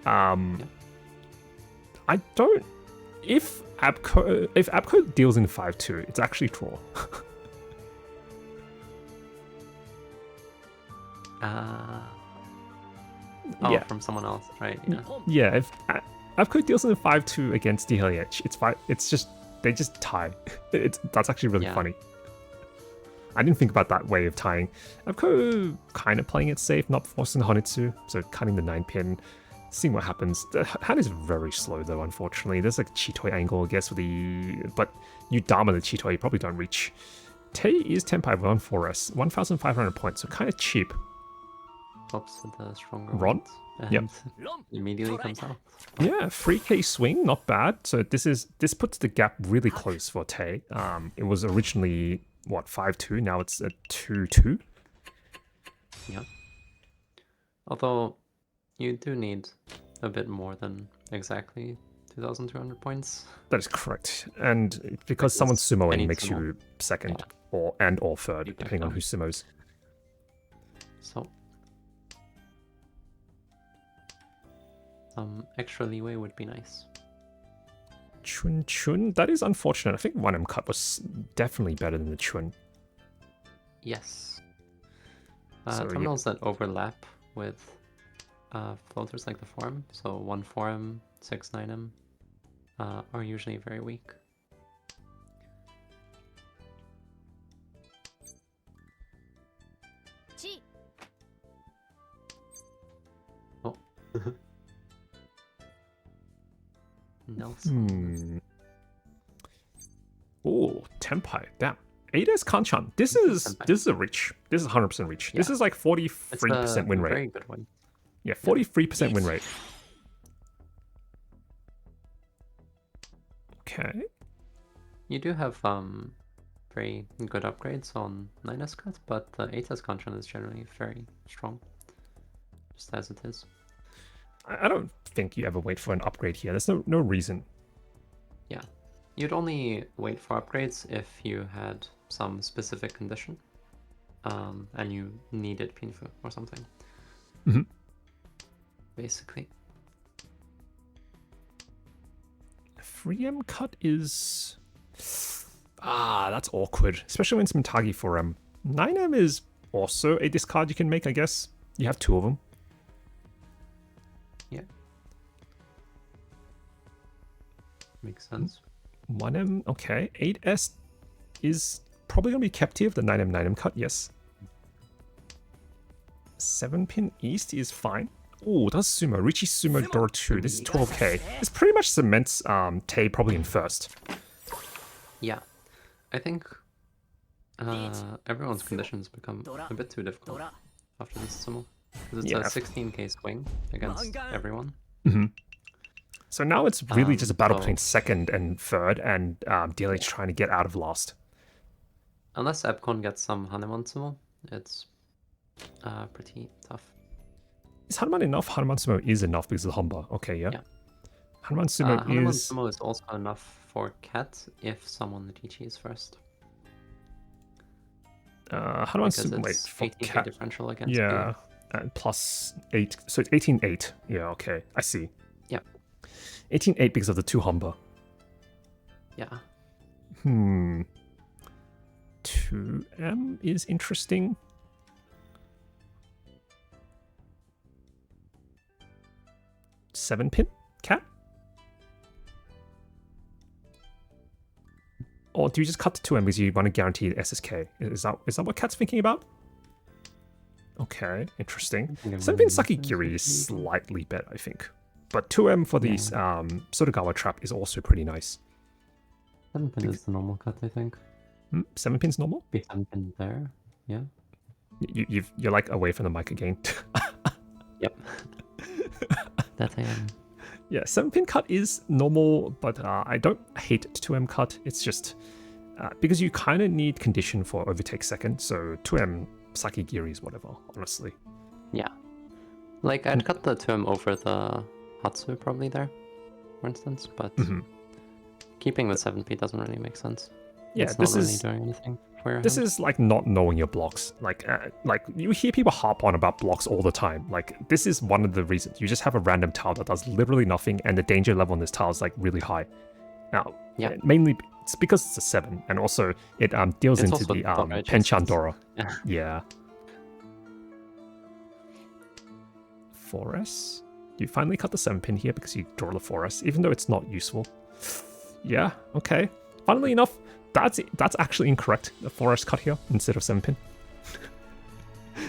I don't. If Abco deals in 5-2, it's actually draw. Yeah. From someone else, right? Yeah. Yeah, if Abco deals in 5-2 against DLH, it's fine. It's just they just tie. That's actually really Yeah. funny. I didn't think about that way of tying. Abco kind of playing it safe, not forcing the Honitsu, so cutting the 9 pin, seeing what happens. The hand is very slow though, unfortunately. There's Chitoi angle, I guess, but you Dharma the Chitoi, you probably don't reach. Tay is Tenpai 1-4S, 1,500 points, so kind of cheap. Pops with the stronger Ron? ones, and Yep. immediately comes out. Yeah, 3k swing, not bad. So this puts the gap really close for Tay. It was originally 5-2, now it's at 2-2. Yeah. Although you do need a bit more than exactly 2,200 points. That is correct. And because someone's sumoing any makes sumo. you second Yeah. or third, You can depending on come. who sumos. So some extra leeway would be nice. Chun, that is unfortunate. I think 1M cut was definitely better than the Chun. Yes. So, yeah. Terminals that overlap with floaters like the 4M, so 1 4M, 6 9M, are usually very weak. Oh. Nelson. Oh, Tenpai. Damn. 8S Kanchan. This is a reach. This is 100% reach. This Yeah. is like 43% It's a win rate. very good one. Yeah, 43% win rate. Okay. You do have very good upgrades on 9S cut, but the 8S Kanchan is generally very strong, just as it is. I don't think you ever wait for an upgrade here. There's no reason. Yeah. You'd only wait for upgrades if you had some specific condition, and you needed Pinfu or something. Mhm. Basically. 3M cut is... Ah, that's awkward, especially when it's Mitagi for 9M is also a discard you can make, I guess. You have 2 of them. Yeah. Makes sense. 1M, okay. 8S is probably going to be kept here if the 9M 9M cut, yes. 7-pin East is fine. Oh, that's Sumo. Richie Sumo door 2. This is 12k. This pretty much cements Tay probably in first. Yeah. I think everyone's conditions become a bit too difficult after this sumo. Because it's a 16k swing against everyone. Mm-hmm. So now it's really just a battle so- between second and third, and DLH trying to get out of last. Unless Epcon gets some Hanuman sumo, it's pretty tough. Is Hanuman enough? Hanuman Sumo is enough because of the Humba. Okay, yeah. Hanuman Sumo Hanuman is... sumo is also enough for Cat if someone Richi's first. Hanuman Because Sumo... Wait, it's for 18k Cat... differential against Yeah, and plus 8. So it's 18-8. Yeah, okay. I see. Yeah. 18-8 because of the 2 Humba. Yeah. 2M is interesting. Seven pin Cat? Or do you just cut to 2M because you want to guarantee the SSK? Is that what Cat's thinking about? Okay, interesting. 7-pin Sakigiri is slightly better, I think. But 2M for these Sotogawa trap is also pretty nice. 7-pin is the normal cut, I think. 7-pin's normal? Be 7-pin there, yeah. You're like away from the mic again. Yep. That I am. Yeah, 7-pin cut is normal, but I don't hate 2M cut. It's just because you kind of need condition for overtake second, so 2M Sakigiri is whatever, honestly. Yeah. Like, I'd cut the 2M over the Hatsu probably there, for instance, but keeping the 7P doesn't really make sense. Yeah, it's this not is really doing anything for your this hand. is like not knowing your blocks. Like you hear people harp on about blocks all the time. Like this is one of the reasons. You just have a random tile that does literally nothing, and the danger level on this tile is like really high. Now, mainly it's because it's a 7, and also it deals It's into also the Dora, Penchandora. Yeah. Yeah. 4S. You finally cut the 7-pin here because you draw the 4S, even though it's not useful. Yeah, okay. Funnily enough, that's actually incorrect. The 4S cut here instead of 7-pin.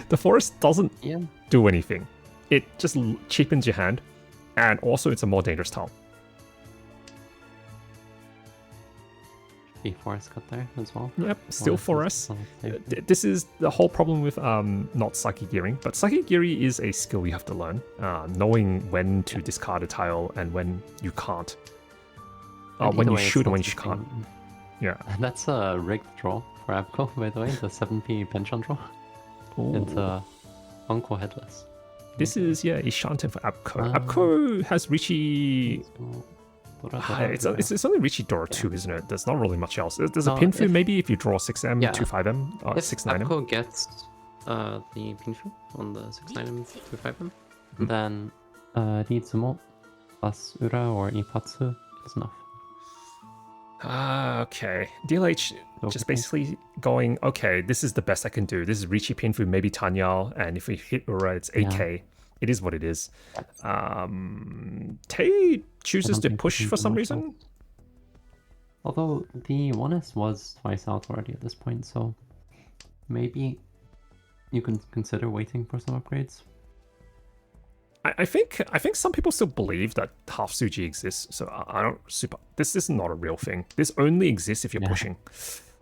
The 4S doesn't do anything. It just cheapens your hand, and also it's a more dangerous tile. B4S cut there as well. Yep, still 4S. This is the whole problem with not Sakigiri, but Sakigiri is a skill you have to learn. Knowing when to discard a tile and when you can't. When you should and when you can't. Yeah. That's a rigged draw for Abco, by the way, the 7p penchant draw. Into Uncle Headless. This is, Ishanten for Abco. Abco has Richie... it's only Richie Dora 2, isn't it? There's not really much else. There's a Pinfu maybe if you draw 6M, 2-5M, or 6-9M. If Abco gets the Pinfu on the 6-9M, 2-5M, then Ritsumo plus Ura or Ipatsu is enough. Okay. DLH just basically going, okay, this is the best I can do. This is Richie Pinfu, maybe Tanyal, and if we hit Ura, it's 8k. It is what it is. Tay chooses to push for some reason. Although the 1S was twice out already at this point, so maybe you can consider waiting for some upgrades. I think some people still believe that half Suji exists, so I don't super. This is not a real thing. This only exists if you're pushing.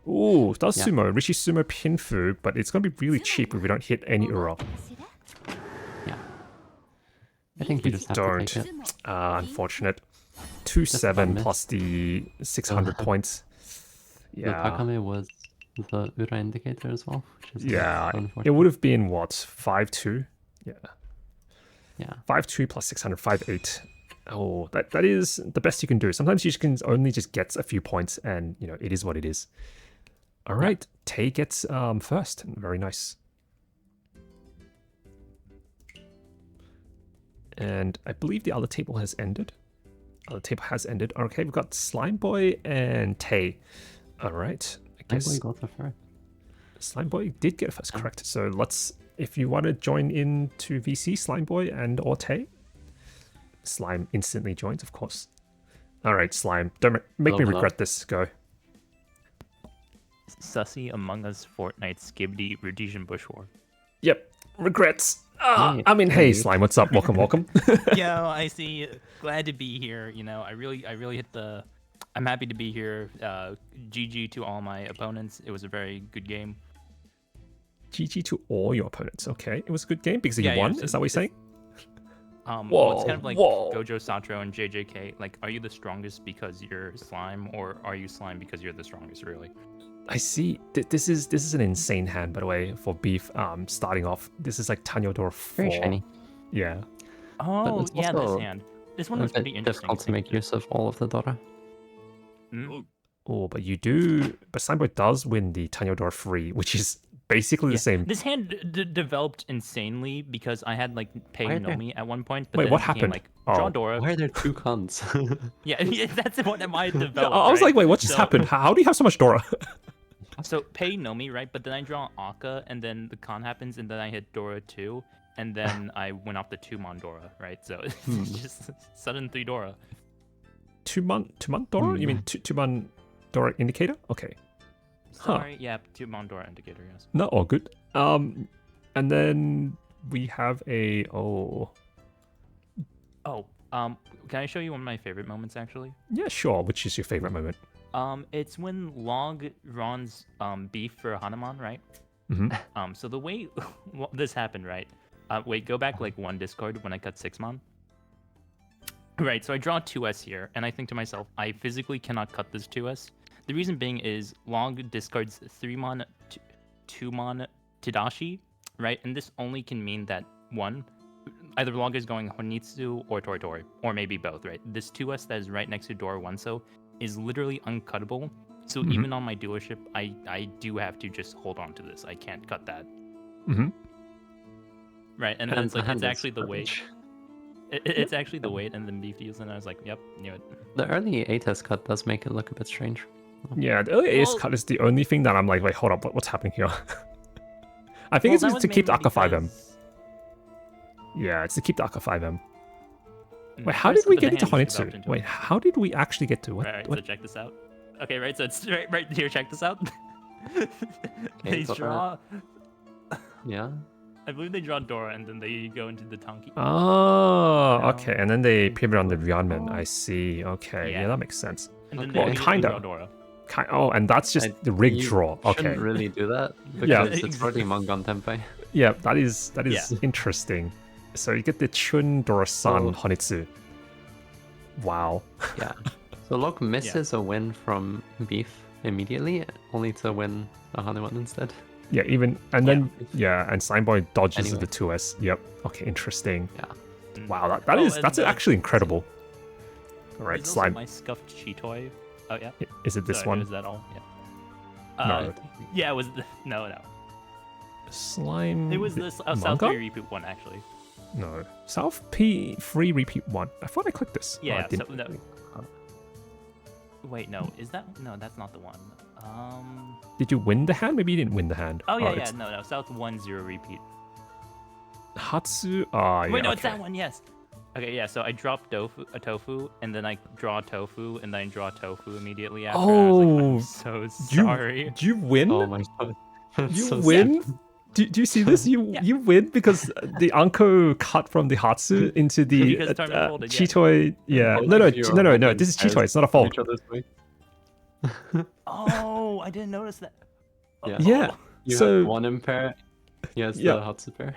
Ooh, does Sumo Richie Sumo Pinfu, but it's gonna be really cheap if we don't hit any Ura. Yeah, I think you just have to take it. Unfortunate. 2-7 plus the 600 points. The Takame was the Ura indicator as well. Which is it would have been what 5-2. Yeah. 5-2 plus 600, 5-8. Oh, that is the best you can do. Sometimes you can only just get a few points, and it is what it is. All right, Tay gets first. Very nice. And I believe the other table has ended. Other table has ended. Okay, we've got Slime Boy and Tay. All right. I Slime guess Boy got the first. Slime Boy did get first correct. So let's, if you want to join in to VC, Slime Boy and Orte. Slime instantly joins, of course. All right, Slime. Don't make me Hello. regret this. Go. Sussy, Among Us, Fortnite, Skibidi, Rhodesian Bush War. Yep. Regrets. Ah, Hey, I mean, hey, hey. Slime. What's up? Welcome, welcome. Yo, I see. Glad to be here. You know, I really hit the. I'm happy to be here. GG to all my opponents. It was a very good game. GG to all your opponents. Okay, it was a good game because you Yeah, won. so Is that what you're saying? Well, it's kind of like whoa. Gojo Satro and JJK. Like, are you the strongest because you're slime, or are you slime because you're the strongest? Really? I see. This is an insane hand, by the way, for beef. Starting off, this is like Tanyodor 4. Very shiny. Yeah. Oh, it's yeah, this also hand. This one A was bit pretty interesting. difficult to make use of all of the Dora. Mm. Oh, but you do. But Slime does win the Tanyodor 3, which is basically the same. This hand developed insanely because I had like pay Why are no there- me at one point, but Wait, then what it became, happened? like Oh. draw Dora. Why are there two cons? Yeah, that's what I developed. I was right? like, wait, what just So- happened? How do you have so much Dora? So pay no me, right? But then I draw Akka, and then the con happens, and then I hit Dora 2, and then I went off the 2-mon Dora, right? So it's just sudden 3 Dora. 2-mon Dora? You mean 2-mon Dora indicator? Okay. Huh. Sorry, yeah, 2-mon Dora indicator, yes. No, all good. And then we have a Can I show you one of my favorite moments actually? yeah, sure. Which is your favorite moment? It's when Log runs beef for Hanuman, right? Mm-hmm. So the way this happened, right? Wait, go back like one discard when I cut 6-mon. Right, so I draw 2S here, and I think to myself, I physically cannot cut this 2S. The reason being is Log discards 3-mon, 2-mon Tadashi, right? And this only can mean that one, either Log is going Honitsu or Toritori, or maybe both, right? This 2S that is right next to Dora Onso is literally uncuttable. So even on my dealership, I do have to just hold on to this. I can't cut that. Mm-hmm. Right, and then it's like hand it's is actually the weight. garbage. It's actually the weight and then beef deals, and I was like, yep, knew it. The early A-test cut does make it look a bit strange. Yeah, the early ace Well- cut is the only thing that I'm like, wait, hold up, what's happening here? I think Well, that it's to was keep the mainly Akafai them. because- Yeah, it's to keep the Akafai them. Mm, Wait, how first, did we the get into hand just developed Honitsu? into Wait, it. how did we actually get to what? Right, what? so check this out. Okay, right, so it's right here. Check this out. They so, draw. Yeah. I believe they draw Dora, and then they go into the Tonki. Oh, No. okay, and then they pivot on the Ryanman. I see. Okay, yeah, Yeah. that makes sense. And then okay. they Well, immediately kinda. draw Dora. Oh, and that's just I- the rig you draw. Okay, Shouldn't really do that because Yeah. it's already Mangon Tempai. yeah, that is Yeah. interesting. So you get the Chun Dora-san Oh. Honitsu. Wow. Yeah. So Locke misses a win from Beef immediately, only to win a Hanuman instead. Yeah, even and then and Slimeboy dodges Anyway. the 2S. Yep. Okay, interesting. Mm. Wow, Oh, that's and, actually incredible. All right, There's also slime. my scuffed Cheetoy. Oh yeah. Is it this Sorry, one? Is that all? Yeah. No. Yeah, it was no. Slime. It was this South manga? Korea reboot one actually. No. South P free repeat 1. I thought I clicked this. Oh, I Yeah. So, didn't. no. Wait, no. Is that no? That's not the one. Did you win the hand? Maybe you didn't win the hand. Oh yeah, yeah. it's No. South 1-0 repeat. Hatsu. Ah, yeah. Wait, no, it's okay. that one. Yes. Okay, yeah. So I drop tofu, and then I draw tofu, and then I draw tofu immediately after. I was like, I'm so sorry. You win? Oh my god. That's You so win? sad. Do you see this? You Yeah. you win because the Anko cut from the Hatsu into the Because Tournament folded, yeah. Cheetoy. Yeah. Both No, of you are no. holding This is pairs Cheetoy. It's not a from fault. each other's way. Oh, I didn't notice that. Yeah. Yeah. You So- have one impair. Yes, Yeah. the Hatsu pair.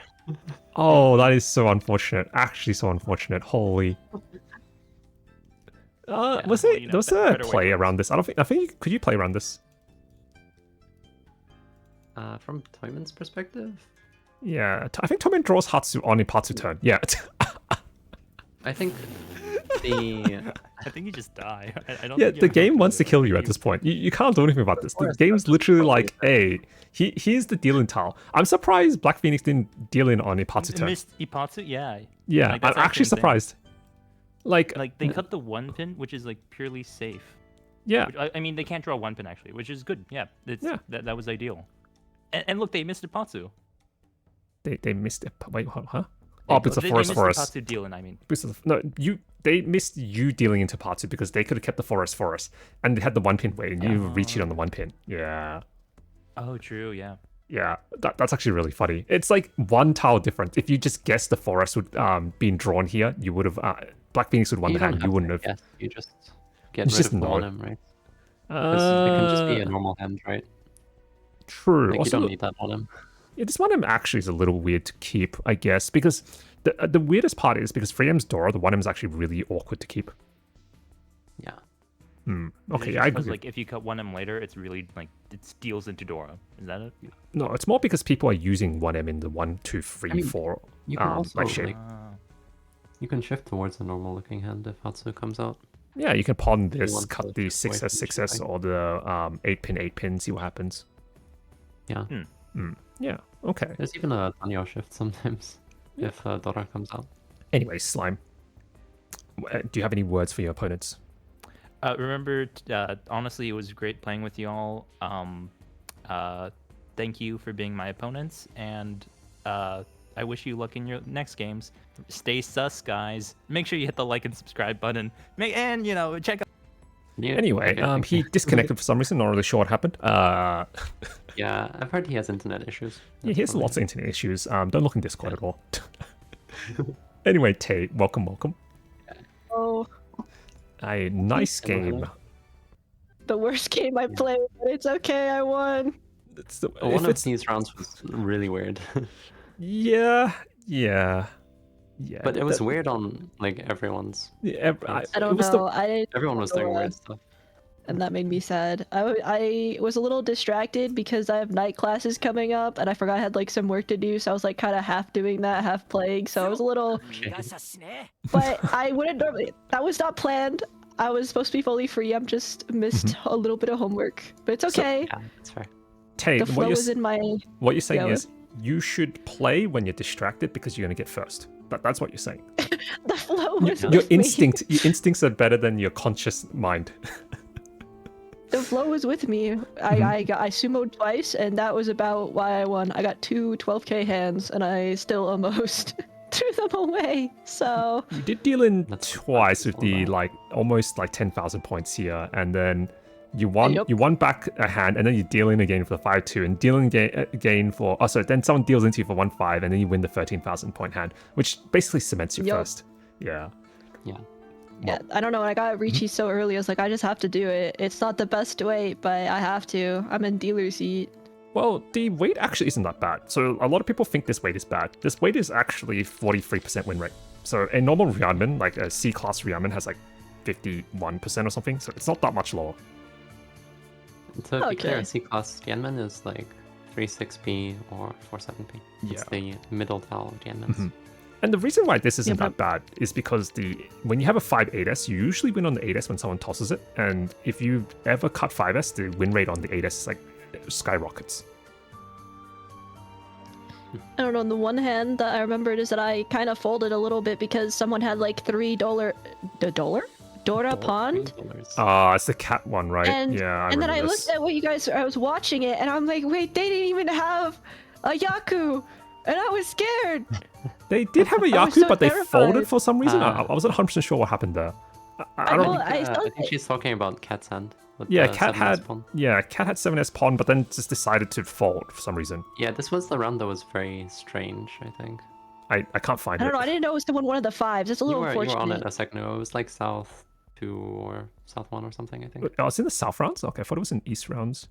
Oh, that is so unfortunate. Actually, so unfortunate. Holy. Was well, it? you know, Was there a better way play to- around this? I don't think. Could you play around this? From Toyman's perspective, Yeah. I think Tomen draws Hatsu on Ipatsu turn. Yeah. I think the I think you just die. I don't. Yeah. think you The ever game go wants to the kill you at game. this point. You can't do anything about this. The course, game's that's literally probably like, hey, here's the deal in tile. I'm surprised Black Phoenix didn't deal in on Ipatsu turn. Missed Ipatsu, yeah. Yeah. Like, I'm that's actually insane. surprised. Like, Like they cut the one pin, which is like purely safe. Yeah. I mean, they can't draw one pin actually, which is good. Yeah, Yeah. that was ideal. And look, they missed a Patsu. They missed it. Wait, huh? Oh, because the they forest missed forest. the Patsu deal, I mean. Because of, no, they missed you dealing into Patsu because they could have kept the forest, and they had the 1-pin wait, and you reach it on the 1-pin. Yeah. Oh, true. Yeah. Yeah, that's actually really funny. It's like 1 tile difference. If you just guessed the forest would been drawn here, you would have Black Phoenix would won the hand. You wouldn't have. Yes, you just get It's rid just of the no. 1M, right? Because it can just be a normal hand, right? True. Like, Also, you don't need that 1M. yeah, this 1M actually is a little weird to keep, I guess, because the weirdest part is because 3M's Dora, the 1M is actually really awkward to keep. Yeah. Okay, It's I just agree. like if you cut 1M later, it's really like it steals into Dora. Is that it? No, it's more because people are using 1M in the 1, 2, 3, I mean, 4 You can also like shape. you can shift towards a normal looking hand if Hatsu comes out. Yeah, you can pawn this, want cut to the shift away 6S, from 6S, shipping. or the 8-pin, 8-pin, see what happens. Yeah. Yeah, okay. There's even a Tanyo shift sometimes if Dora comes out. Anyway, Slime. Do you have any words for your opponents? Remember, honestly, it was great playing with y'all. Thank you for being my opponents, and I wish you luck in your next games. Stay sus, guys. Make sure you hit the like and subscribe button. And check out. Yeah, Anyway, okay. he disconnected for some reason. Not really sure what happened. Yeah, I've heard he has internet issues. Yeah, he has lots of internet issues. Don't look in Discord at all. Anyway, Tay, welcome. Oh, A nice game. the worst game I played, but it's okay, I won. It's the, One if of it's, these rounds was really weird. yeah. But it was weird on like everyone's. Yeah, I don't know. Everyone was doing know, weird stuff. and that made me sad. I was a little distracted because I have night classes coming up, and I forgot I had like some work to do, so I was like kind of half doing that, half playing. So I was a little. But I wouldn't normally. That was not planned. I was supposed to be fully free. I'm just missed a little bit of homework, but it's okay. Yeah, that's fair. Tay, The flow was in my. what you're saying Yeah, is you should play when you're distracted because you're gonna get first. That's what you're saying. The flow was. Your with me. your instincts are better than your conscious mind. The flow was with me. I sumoed twice, and that was about why I won. I got 2 12k hands, and I still almost threw them away. So You did deal in That's twice with all the right. like almost like 10,000 points here, and then you won. Yep. You won back a hand, and then you deal in again for the 5-2, and dealing again for. Oh, sorry. Then someone deals into you for 1-5, and then you win the 13,000 point hand, which basically cements you Yep. first. Yeah. Yeah. yeah, I don't know. When I got Ricci so early, I was like, I just have to do it. It's not the best weight, but I have to. I'm in dealer seat. Well, the weight actually isn't that bad. So a lot of people think this weight is bad. This weight is actually 43% win rate. So a normal Ryanman, like a C-class Ryanman, has like 51% or something. So it's not that much lower. To be clear, Okay. C-class Tianmen is like 3-6p or 4-7p. It's the middle tile Tianmens. And the reason why this isn't Yeah, that bad is because when you have a 5-8s, you usually win on the 8s when someone tosses it. And if you ever cut 5s, the win rate on the 8s is like skyrockets. I don't know. On the one hand, that I remembered is that I kind of folded a little bit because someone had like $3 Dora Pond. It's the cat one, right? And, yeah, and then I remember looked this. at what you guys. I was watching it, and I'm like, wait, they didn't even have a Yaku, and I was scared. They did have a I was Yaku, so but they terrified. folded for some reason. I wasn't 100% sure what happened there. I don't. know. I I thought think she's talking about Cat's hand. with Yeah, the cat 7S had pawn. 7s pawn, but then just decided to fold for some reason. Yeah, this was the round that was very strange, I think. I can't find I it. don't know. I didn't know it was someone one of the fives. It's a You little were on unfortunate. it a second ago. It was like South 2 or South 1 or something, I think. Oh, it's in the south rounds. Okay, I thought it was in east rounds.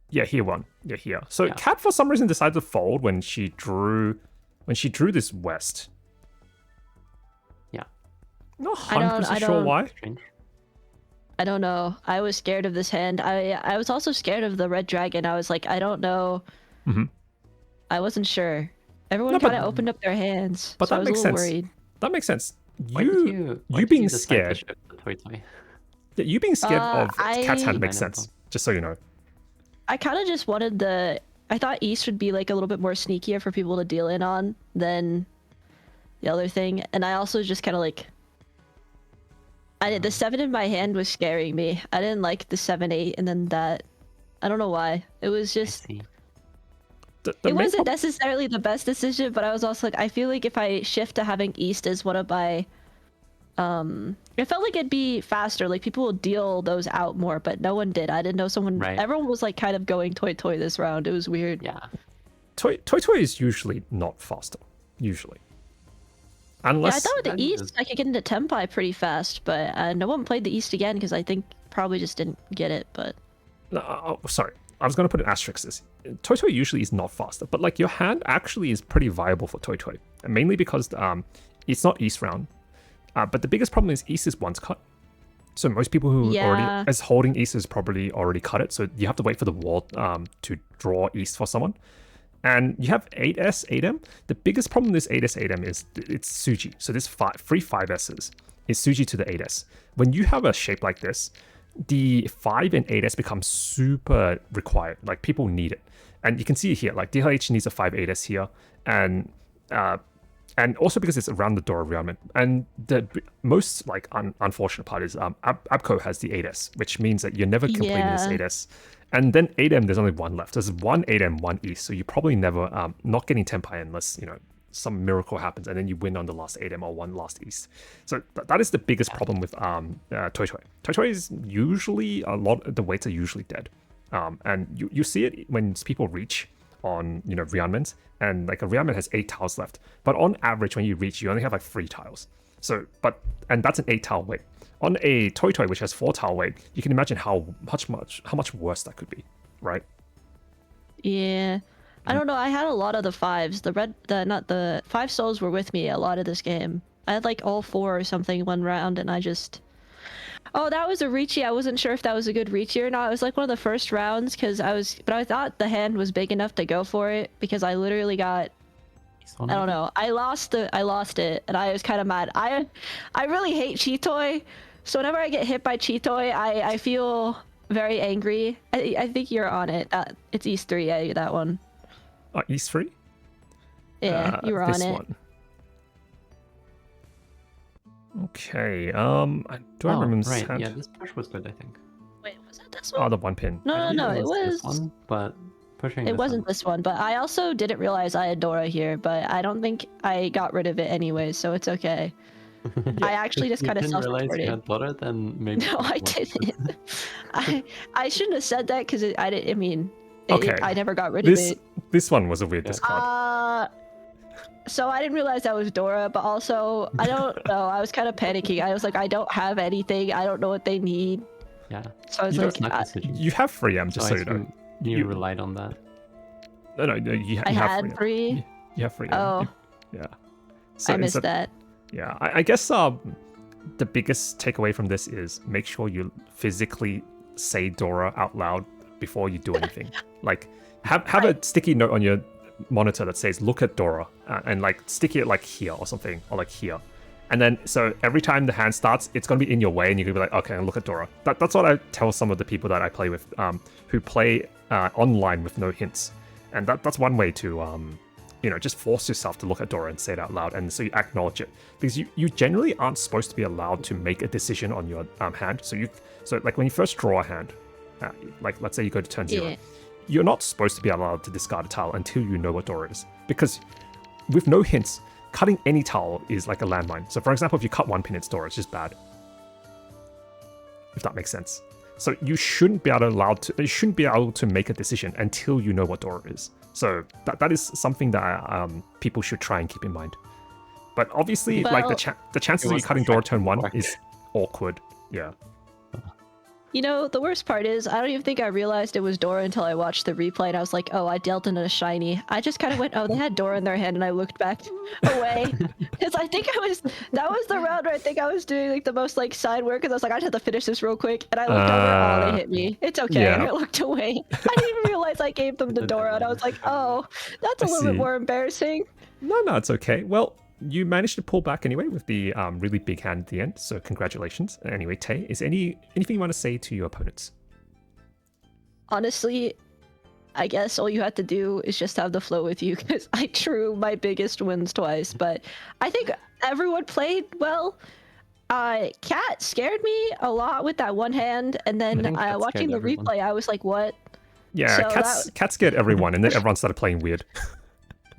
Yeah, here one. Yeah, here. So Yeah. Cat for some reason decided to fold when she drew this west. Yeah. Not I don't- 100% I sure don't- why. Strange. I don't know. I was scared of this hand. I was also scared of the red dragon. I was like, I don't know. Mhm. I wasn't sure. Everyone No, but- kind of opened up their hands, but so I that was a makes little sense. worried. That makes sense. Why did why did being decide to scared. shift the Toy Toy? Yeah, you being scared of Cat's hand I- makes sense. Just so you know. I kind of just wanted I thought East would be like a little bit more sneakier for people to deal in on than the other thing, and I also just kind of like. The 7 in my hand was scaring me. I didn't like the 7-8, and then that. I don't know why. It was I just. see. The It main wasn't necessarily the best decision, but I was also like, I feel like if I shift to having East as one of my. It felt like it'd be faster. Like people will deal those out more, but no one did. I didn't know someone. Right. Everyone was like kind of going toy this round. It was weird. Yeah. Toy is usually not faster. Usually. Yeah, I Unless thought with That the East is- I could get into Tempai pretty fast, but no one played the East again because I think probably just didn't get it. But sorry, I was gonna put an asterisk this. Toy usually is not faster, but like your hand actually is pretty viable for Toy, and mainly because it's not East round. But the biggest problem is East is once cut. So most people who Yeah. already is holding East is probably already cut it. So you have to wait for the wall to draw East for someone. And you have 8S, 8M. The biggest problem with this 8S, 8M is it's Suji. So this free 5S's is Suji to the 8S. When you have a shape like this, the 5 and 8S become super required. Like people need it. And you can see it here, like DLH needs a 5 8S here. And also because it's around the Dora realm. And the most like unfortunate part is Abco has the 8S, which means that you're never completing this 8S. And then 8M, there's only one left. There's one 8M, one East. So you're probably never not getting Tempai unless, some miracle happens and then you win on the last 8M or one last East. So that is the biggest problem with Toy. Toy is usually a lot of the weights are usually dead. And you see it when people reach on, Rianmans, and like a Rianman has 8 tiles left. But on average, when you reach, you only have like 3 tiles. So, and that's an 8 tile weight. On a Toy, which has 4 tile weight, you can imagine how much worse that could be, right? yeah, I don't know. I had a lot of the 5s. The 5 souls were with me a lot of this game. I had like all 4 or something one round, and I just. Oh, that was a Reachy. I wasn't sure if that was a good Reachy or not. It was like one of the first rounds but I thought the hand was big enough to go for it because I literally got. I don't know. I lost it, and I was kind of mad. I really hate Chitoy, so whenever I get hit by Chitoy, I feel very angry. I think you're on it. It's East 3, yeah, that one. East 3? Yeah, you were on this it. one. Okay. Do I remember this right. hand? Yeah, this push was good, I think. Wait, was it this Oh, one? the one pin. No, it This was. one, but pushing. It this wasn't one. this one, but I also didn't realize I had Dora here, but I don't think I got rid of it anyway, so it's okay. I actually just kind of If you didn't realize you self-reported. had Dora, then maybe. No, I didn't. I shouldn't have said that because I didn't. I mean, Okay. I never got rid of it. This one was a weird discard. So I didn't realize that was Dora, but also I don't know. I was kind of panicking. I was like, I don't have anything. I don't know what they need. Yeah. So I was You like, It's not decision. You have 3M, just so I you know. assume you relied on that. No, you I have had 3M. 3. You have 3M. Oh, Yeah. I missed that. Yeah, I guess the biggest takeaway from this is make sure you physically say Dora out loud before you do anything. Like, have a sticky note on your monitor that says "Look at Dora" and like stick it like here or something, or like here. And then so every time the hand starts, it's gonna be in your way, and you're gonna be like, "Okay, look at Dora." That's what I tell some of the people that I play with, who play online with no hints, and that's one way to just force yourself to look at Dora and say it out loud, and so you acknowledge it, because you generally aren't supposed to be allowed to make a decision on your hand. So like when you first draw a hand, like let's say you go to turn 0, Yeah. you're not supposed to be allowed to discard a tile until you know what Dora is, because with no hints, cutting any tile is like a landmine. So for example, if you cut one pin, it's Dora, it's just bad. If that makes sense. So you shouldn't be able to make a decision until you know what Dora is. So that is something that people should try and keep in mind. But obviously, like the chances of you was cutting Dora turn 1 distracting. is awkward. Yeah. You know, the worst part is I don't even think I realized it was Dora until I watched the replay, and I was like, oh, I dealt in a shiny. I just kind of went, oh, they had Dora in their hand, and I looked back away. Because I think that was the round where I think I was doing like the most like side work, because I was like, I just have to finish this real quick. And I looked over, they hit me. It's okay. yeah. I looked away. I didn't even realize I gave them to Dora, and I was like, oh, that's a little bit more embarrassing. No, it's okay. Well, you managed to pull back anyway with the really big hand at the end, so congratulations. Anyway, Tay, is anything you want to say to your opponents? Honestly, I guess all you have to do is just have the flow with you, because I drew my biggest wins twice, but I think everyone played well. Cat scared me a lot with that one hand, and then think Cat watching scared the everyone. replay, I was like, what? Yeah, So Cat scared everyone, and then everyone started playing weird.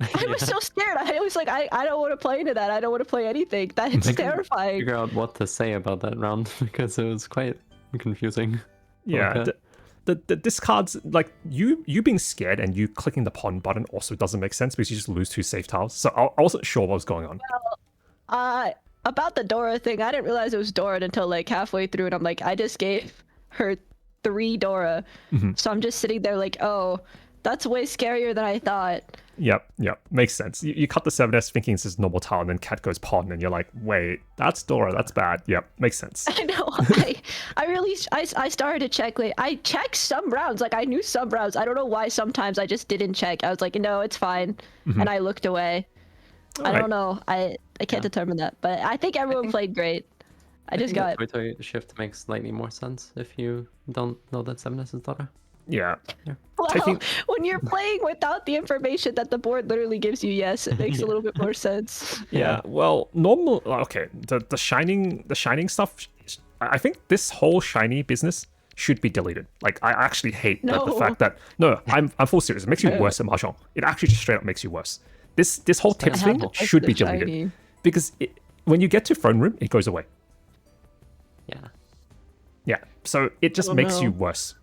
I was so scared. I was like, I don't want to play into that. I don't want to play anything. That's couldn't terrifying. Figure out what to say about that round because it was quite confusing. Yeah, the discards, like you being scared and you clicking the pawn button also doesn't make sense because you just lose 2 safe tiles. So I wasn't sure what was going on. About the Dora thing, I didn't realize it was Dora until like halfway through, and I'm like, I just gave her 3 Dora. So I'm just sitting there like, oh, that's way scarier than I thought. Yep, makes sense. You cut the 7S thinking it's just normal tile, and then Cat goes pawn, and you're like, wait, that's Dora, that's bad. Yep, makes sense. I know. I started to check. Like, I checked some rounds. Like, I knew some rounds. I don't know why sometimes I just didn't check. I was like, no, it's fine, and I looked away. I don't know. I can't determine that, but I think everyone played great. I just got the Toy shift makes slightly more sense if you don't know that 7S is Dora. Yeah. well, when you're playing without the information that the board literally gives you, yes, it makes a little bit more sense. Yeah, well, normal. Okay, the shining stuff. I think this whole shiny business should be deleted. Like, I actually hate the fact that I'm full serious. It makes you worse at mahjong. It actually just straight up makes you worse. This whole tips thing should be deleted because when you get to throne room, it goes away. Yeah, so it just makes you worse.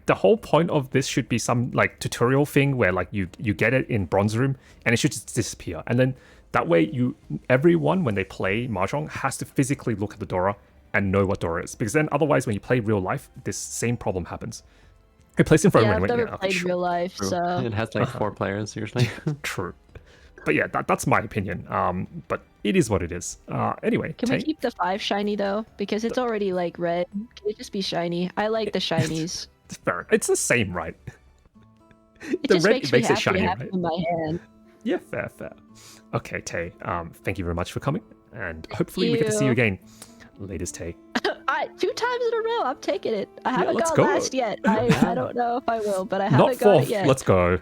The whole point of this should be some like tutorial thing where like you get it in bronze room and it should just disappear, and then that way everyone when they play mahjong has to physically look at the Dora and know what Dora is, because then otherwise when you play real life this same problem happens. It plays in front yeah, room. I've never played real life, so it has like 4 players usually. True. But yeah, that's my opinion. But it is what it is. Anyway, can we keep the 5 shiny though? Because it's already like red. Can it just be shiny? I like the shinies. Fair. It's the same, right? It the just red makes makes me it shiny, happy right? in my hand. Yeah, fair. Okay, Tay. Thank you very much for coming, and hopefully we get to see you again. Latest, Tay. 2 times in a row. I'm taking it. I haven't let's got go. last yet. I don't know if I will, but I Not haven't got 4th. it yet. Let's go.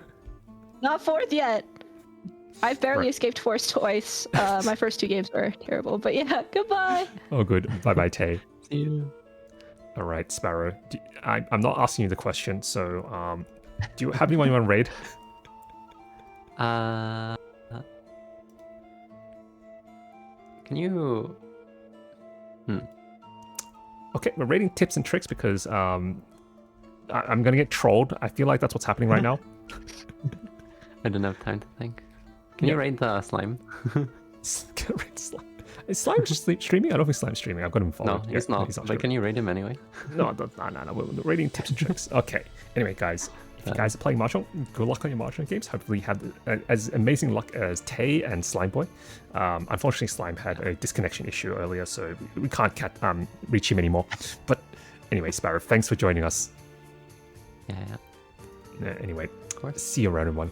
Not 4th yet. I've barely escaped 4th twice. My first 2 games were terrible, but yeah, goodbye. Oh, good. Bye, Tay. See you. All right, Sparrow. I'm not asking you the question, so do you have anyone you want to raid? Can you? Okay, we're raiding tips and tricks because I'm gonna get trolled. I feel like that's what's happening right now. I don't have time to think. Can you raid the slime? Is Slime just streaming? I don't think Slime's streaming. I've got him followed. No, he's not. But can you raid him anyway? No. We're raiding tips and tricks. Okay. Anyway, guys, if you guys are playing mahjong, good luck on your mahjong games. Hopefully you have as amazing luck as Tay and Slime Boy. Unfortunately, Slime had a disconnection issue earlier, so we can't reach him anymore. But anyway, Sparrow, thanks for joining us. Yeah. Anyway, Of course. see you around, everyone.